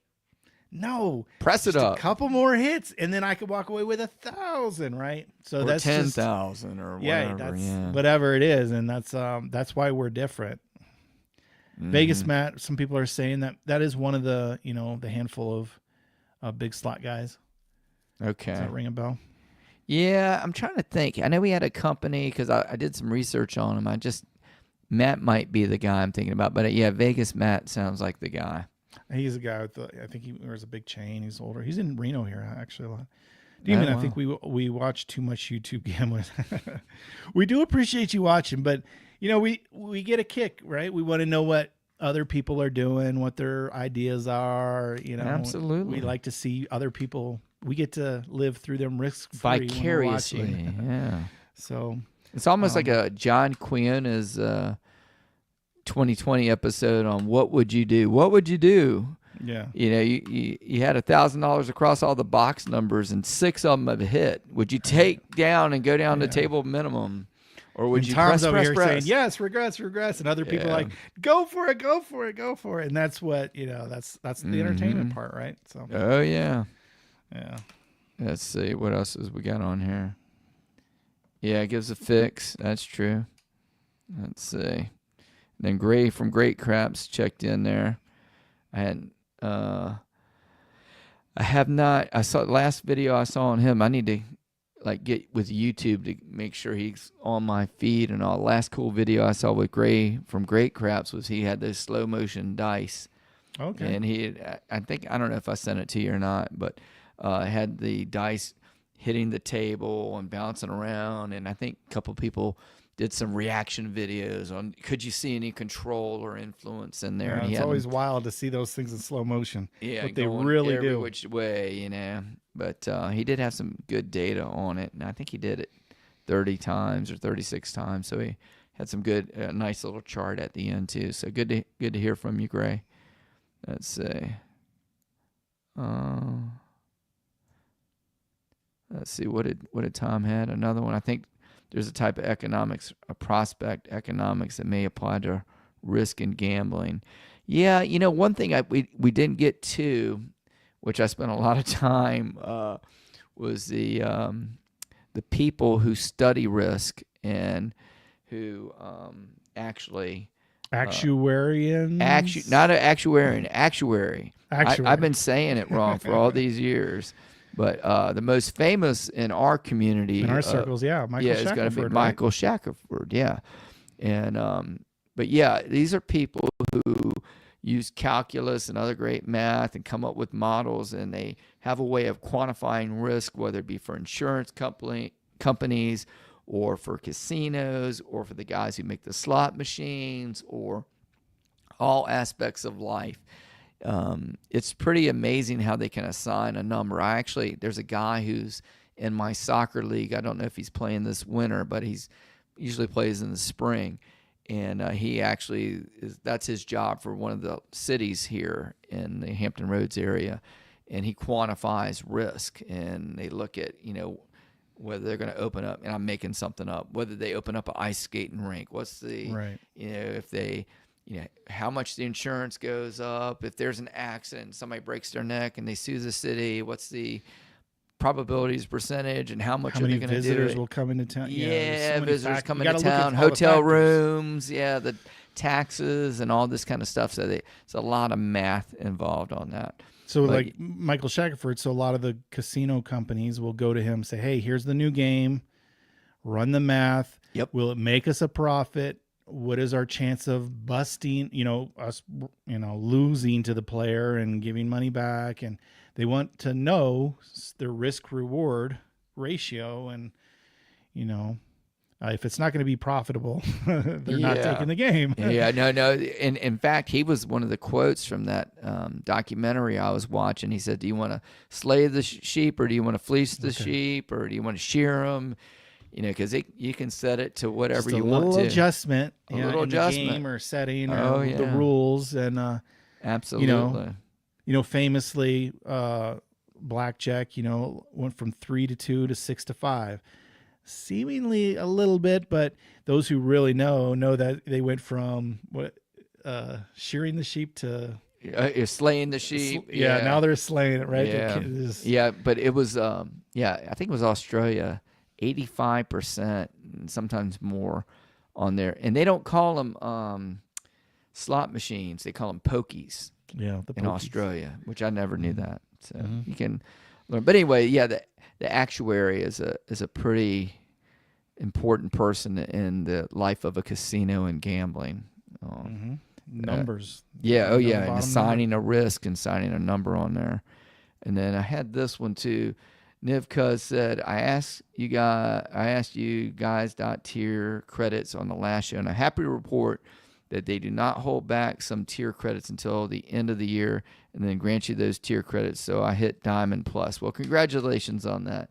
no, press it up, a couple more hits, and then I could walk away with 1,000, right? So that's 10,000 or whatever. That's whatever it is, and that's why we're different. Vegas Matt, some people are saying that is one of the the handful of big slot guys. Okay, does that ring a bell? Yeah, I'm trying to think. I know we had a company because I did some research on him. Matt might be the guy I'm thinking about, but Vegas Matt sounds like the guy. He's a guy with I think he wears a big chain. He's older. He's in Reno here actually a lot. Demon, I think we watch too much YouTube gambling. We do appreciate you watching, but we get a kick, right? We want to know what other people are doing, what their ideas are. Absolutely. We like to see other people. We get to live through them risk-free vicariously. Yeah. So it's almost like a John Quinn is 2020 episode on what would you do? What would you do? Yeah. You had $1,000 across all the box numbers, and 6 of them have hit. Would you take down and go down to table minimum, or would And you Tom's press, over press, here press? saying, yes, regrets. And other people are like, go for it, go for it, go for it. And that's what, that's the entertainment part, right? So, Oh, yeah. yeah. Let's see. What else has we got on here? Yeah, it gives a fix. That's true. Let's see. And then Gray from Great Craps checked in there. I have not. I saw the last video I saw on him. I need to get with YouTube to make sure he's on my feed and all. Last cool video I saw with Gray from Great Craps was he had those slow motion dice. Okay. And I don't know if I sent it to you or not, but had the dice hitting the table and bouncing around. And I think a couple people did some reaction videos on, could you see any control or influence in there? Yeah, And it's always wild to see those things in slow motion. Yeah, what they really every do. which way, But he did have some good data on it, and I think he did it 30 times or 36 times. So he had some good, nice little chart at the end too. So good to hear from you, Gray. Let's see. Let's see, what did Tom had? Another one. I think there's a type of economics, a prospect economics that may apply to risk and gambling. Yeah, one thing we didn't get to, which I spent a lot of time, was the people who study risk and who actually Actuarians? Not an actuarian, actuary. Actuary. I've been saying it wrong for all these years. But the most famous in our community, in our circles, Michael it's going to be right? Michael Shackelford, and but yeah, these are people who use calculus and other great math and come up with models, and they have a way of quantifying risk, whether it be for insurance companies or for casinos or for the guys who make the slot machines or all aspects of life. It's pretty amazing how they can assign a number. There's a guy who's in my soccer league. I don't know if he's playing this winter, but he's usually plays in the spring. And he actually that's his job for one of the cities here in the Hampton Roads area. And he quantifies risk, and they look at, whether they're going to open up, and I'm making something up, whether they open up an ice skating rink. What's the, right. If they, how much the insurance goes up, if there's an accident, somebody breaks their neck and they sue the city, what's the probabilities percentage, and how much are they going to do? Visitors will come into town. Yeah, so visitors come into town, hotel rooms, the taxes and all this kind of stuff. So it's a lot of math involved on that. So like Michael Shackelford, so a lot of the casino companies will go to him and say, hey, here's the new game, run the math. Yep. Will it make us a profit? What is our chance of busting, us, losing to the player and giving money back? And they want to know the risk reward ratio. And, if it's not going to be profitable, they're not taking the game. No. And in fact, he was one of the quotes from that documentary I was watching. He said, do you want to slay the sheep, or do you want to fleece the sheep, or do you want to shear them? Because you can set it to whatever you want to. A little adjustment. A little in adjustment. The game or setting or the rules. And, absolutely. Famously, blackjack, went from 3 to 2 to 6 to 5. Seemingly a little bit, but those who really know that they went from shearing the sheep to you're slaying the sheep. Now they're slaying it, right? But it was I think it was Australia, 85%, sometimes more on there, and they don't call them slot machines; they call them pokies. Yeah, in Australia, which I never knew that. So you can learn. But anyway, the actuary is a pretty important person in the life of a casino and gambling. Numbers. And assigning a risk and signing a number on there. And then I had this one too. Nivka said, I asked you guys tier credits on the last show, and I'm happy to report that they do not hold back some tier credits until the end of the year and then grant you those tier credits. So I hit Diamond Plus. Well, congratulations on that,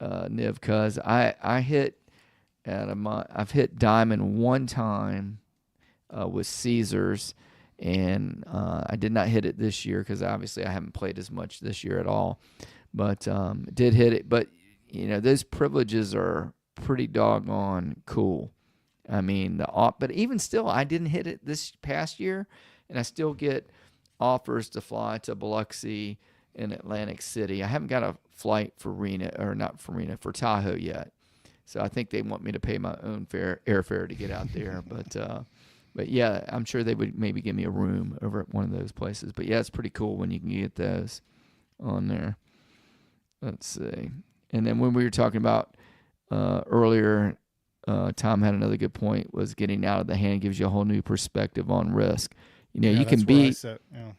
Niv, because I've hit Diamond one time with Caesars, and I did not hit it this year because obviously I haven't played as much this year at all. But did hit it. But those privileges are pretty doggone cool. I mean, but even still, I didn't hit it this past year, and I still get offers to fly to Biloxi in Atlantic City. I haven't got a flight for for Tahoe yet. So I think they want me to pay my own airfare to get out there. But yeah, I'm sure they would maybe give me a room over at one of those places. But yeah, it's pretty cool when you can get those on there. Let's see. And then when we were talking about earlier, Tom had another good point, was getting out of the hand gives you a whole new perspective on risk. You can be,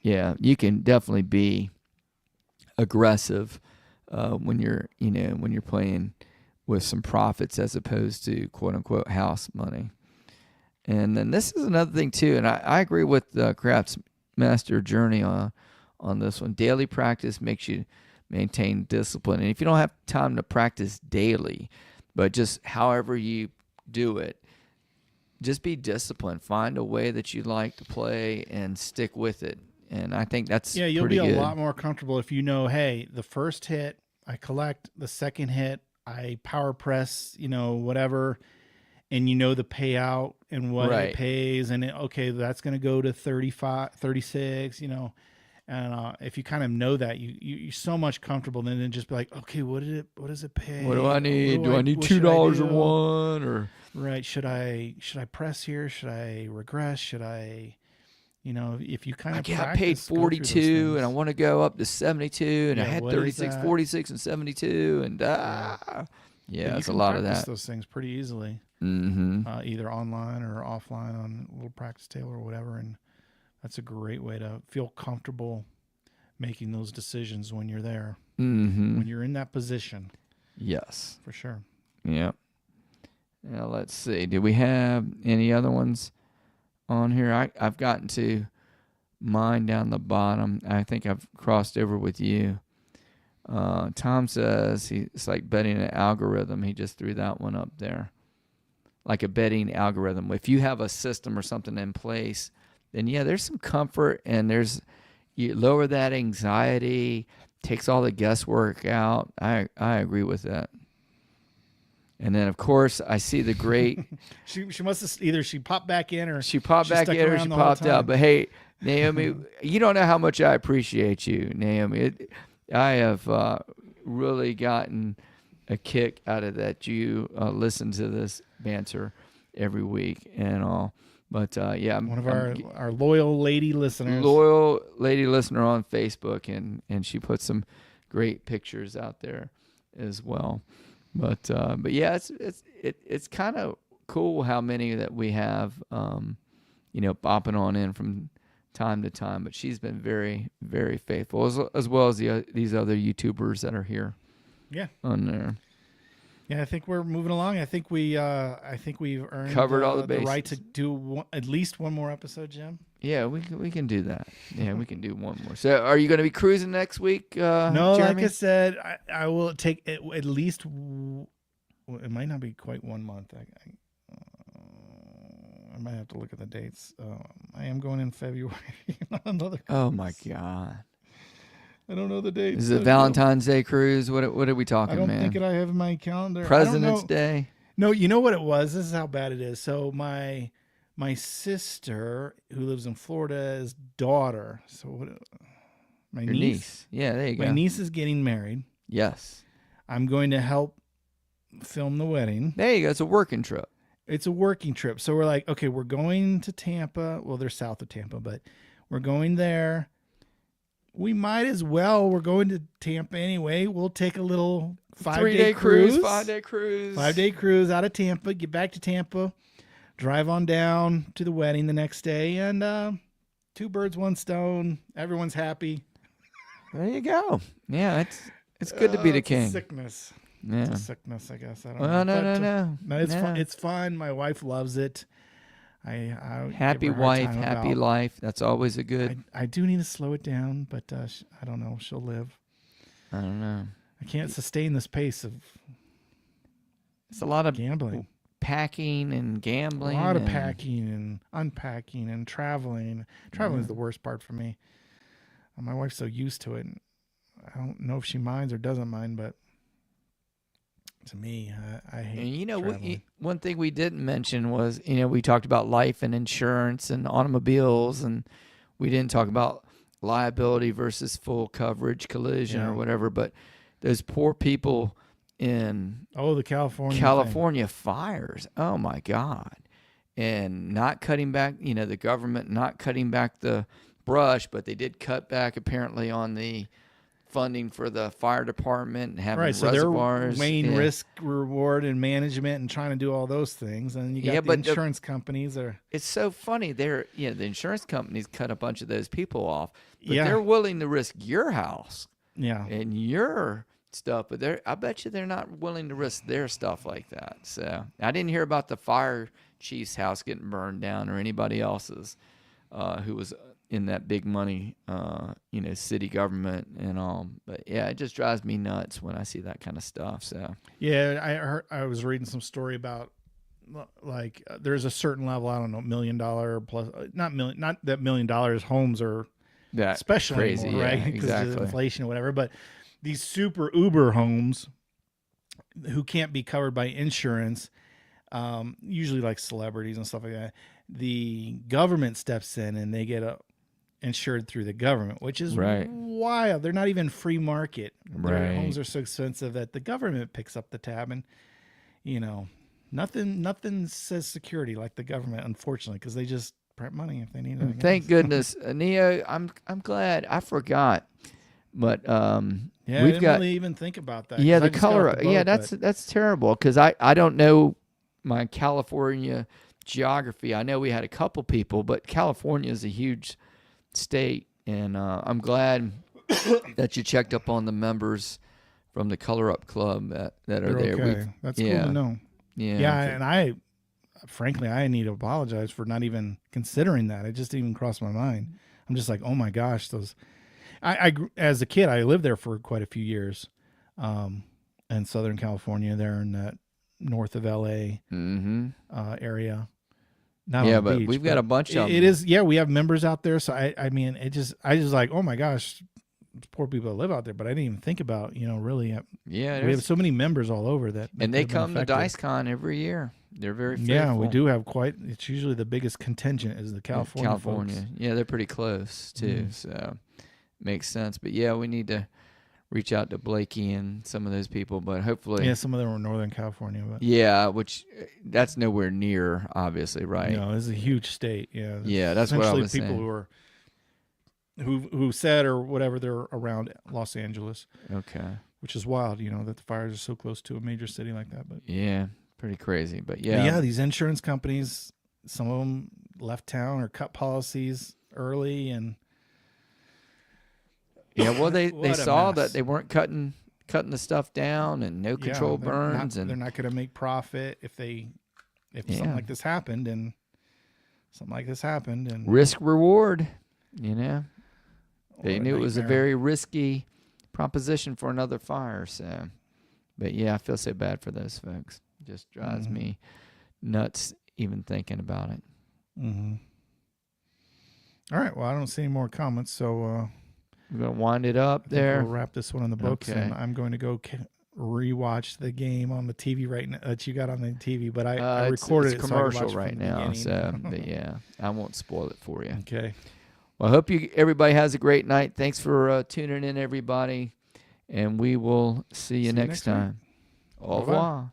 you can definitely be aggressive when you're playing with some profits as opposed to quote unquote house money. And then this is another thing too, and I agree with Craps Master Journey on this one. Daily practice makes you maintain discipline. And if you don't have time to practice daily, but just however you do it, just be disciplined. Find a way that you like to play and stick with it. And I think that's you'll pretty be good. A lot more comfortable if you know, hey, the first hit I collect, the second hit I power press, whatever, and the payout and what it pays, and okay, that's going to go to 35, 36, and if you kind of know that, you're so much comfortable then just be like, okay, what does it pay? What do I need? Do I need $2 or one or right? Should I press here? Should I regress? Should I? If you kind of I paid 42 and I want to go up to 72 and I had 36, 46 and 72 and it's a lot of that. Those things pretty easily, either online or offline on a little practice table or whatever, and that's a great way to feel comfortable making those decisions when you're there, when you're in that position. Yes, for sure. Yep. Now let's see. Do we have any other ones on here? I've gotten to mine down the bottom. I think I've crossed over with you. Tom says it's like betting an algorithm. He just threw that one up there. Like a betting algorithm. If you have a system or something in place, then there's some comfort and you lower that anxiety, takes all the guesswork out. I agree with that. And then, of course, I see the great... she must have either she popped back in or she popped out. But hey, Naomi, you don't know how much I appreciate you, Naomi. I have really gotten a kick out of that. You listen to this banter every week and all. But one of our loyal lady listeners. Loyal lady listener on Facebook, and she put some great pictures out there as well. But yeah, it's kind of cool how many that we have, bopping on in from time to time. But she's been very, very faithful, as well as these other YouTubers that are here. Yeah. On there. Yeah, I think we're moving along. I think we've earned covered all the bases. Right to do at least one more episode, Jim. Yeah, we can do that. Yeah, we can do one more. So, are you going to be cruising next week? No, Jeremy? like I said, I will take at least. It might not be quite 1 month. I might have to look at the dates. I am going in February. Oh my God! I don't know the dates. Is it Valentine's Day cruise? What are we talking, man? I don't think I have in my calendar. President's Day? No, you know what it was? This is how bad it is. So my sister, who lives in Florida's daughter. So what? My niece. Yeah, there you go. My niece is getting married. Yes. I'm going to help film the wedding. There you go. It's a working trip. It's a working trip. So we're like, okay, we're going to Tampa. Well, they're south of Tampa, but we're going there. We might as well. We're going to Tampa anyway. We'll take a little 5-day cruise. 5-day cruise. 5-day cruise out of Tampa. Get back to Tampa. Drive on down to the wedding the next day. And 2 birds, 1 stone. Everyone's happy. There you go. Yeah, it's good to be the king. Sickness. Yeah. It's a sickness, I guess. I don't know. No, it's fun. It's fun. My wife loves it. I happy wife, happy life. That's always a good. I do need to slow it down, but I don't know. She'll live. I don't know. I can't sustain this pace of. It's a lot of gambling. packing and A gambling. lot of and- packing and unpacking and traveling. Traveling is the worst part for me. My wife's so used to it. I don't know if she minds or doesn't mind, but to me, I hate And you know, traveling. one thing we didn't mention was, you know, we talked about life and insurance and automobiles, and we didn't talk about liability versus full coverage, collision Yeah. or whatever. But those poor people in Oh, the California thing. California fires, oh my God. And not cutting back, you know, the government not cutting back the brush, but they did cut back apparently on the funding for the fire department and having Right, so they're reservoirs. weighing Yeah. risk, reward, and management, and trying to do all those things. And you got Yeah, the but the- insurance companies are It's so funny. The insurance companies cut a bunch of those people off, but Yeah. they're willing to risk your house yeah. and your stuff. But I bet you they're not willing to risk their stuff like that. So I didn't hear about the fire chief's house getting burned down or anybody else's who was in that big money, city government and all. But yeah, it just drives me nuts when I see that kind of stuff. So Yeah, I was reading some story about like there's a certain level, I don't know, $1 million plus, not that $1 million homes are that's special crazy, anymore, yeah, right? Because exactly. of inflation or whatever. But these super uber homes who can't be covered by insurance, usually like celebrities and stuff like that, the government steps in and they get insured through the government, which is Right. wild. They're not even free market. Their Right. homes are so expensive that the government picks up the tab, and nothing says security like the government, unfortunately, because they just print money if they need it. I Thank guess. goodness, Neo. I'm glad. I forgot, but Yeah, I we've didn't got really even think about that. yeah 'cause I the just got off color. the Yeah, boat, that's terrible because I don't know my California geography. I know we had a couple people, but California is a huge state, and I'm glad that you checked up on the members from the Color Up Club that are they're there. okay. That's cool yeah. to know. Yeah, Yeah, and frankly, I need to apologize for not even considering that. It just didn't even crossed my mind. I'm just like, oh my gosh, those. As a kid, I lived there for quite a few years, in Southern California, there in that north of LA area. Not Yeah, on the but beach, we've got a bunch of It them. is, yeah. We have members out there, so I mean, I just like, oh my gosh, poor people that live out there. But I didn't even think about, really. Yeah, We have so many members all over that and they could have come been to affected. DiceCon every year. They're very faithful. Yeah, we do have quite. It's usually the biggest contingent is the California. Folks. Yeah, they're pretty close too, so makes sense. But yeah, we need to reach out to Blakey and some of those people, but hopefully, Yeah, some of them were Northern California, but yeah, which that's nowhere near, obviously, right? no, this is a huge state. Yeah, Yeah, that's what I essentially was people saying. who are who said or whatever they're around Los Angeles, Okay, which is wild. That the fires are so close to a major city like that. But yeah, pretty crazy, but But yeah, yeah, these insurance companies, some of them left town or cut policies early, and yeah. Well, they What a saw mess. that they weren't cutting the stuff down and no control burns, they're and not going to make profit if Yeah. something like this happened, and risk reward. They What a knew it was a nightmare. very risky proposition for another fire. So, but yeah, I feel so bad for those folks. It just drives Mhm. me nuts even thinking about it. Mm-hmm. All right. Well, I don't see any more comments, so We're gonna wind it up I think there. we'll wrap this one in the books, and Okay. I'm going to go rewatch the game on the TV right now that you got on the TV. But I It's recorded it's it so I can commercial watch it right from the now, so beginning. but yeah, I won't spoil it for you. Okay. Well, I hope everybody has a great night. Thanks for tuning in, everybody, and we will see you next next week. time. Au Bye-bye. revoir.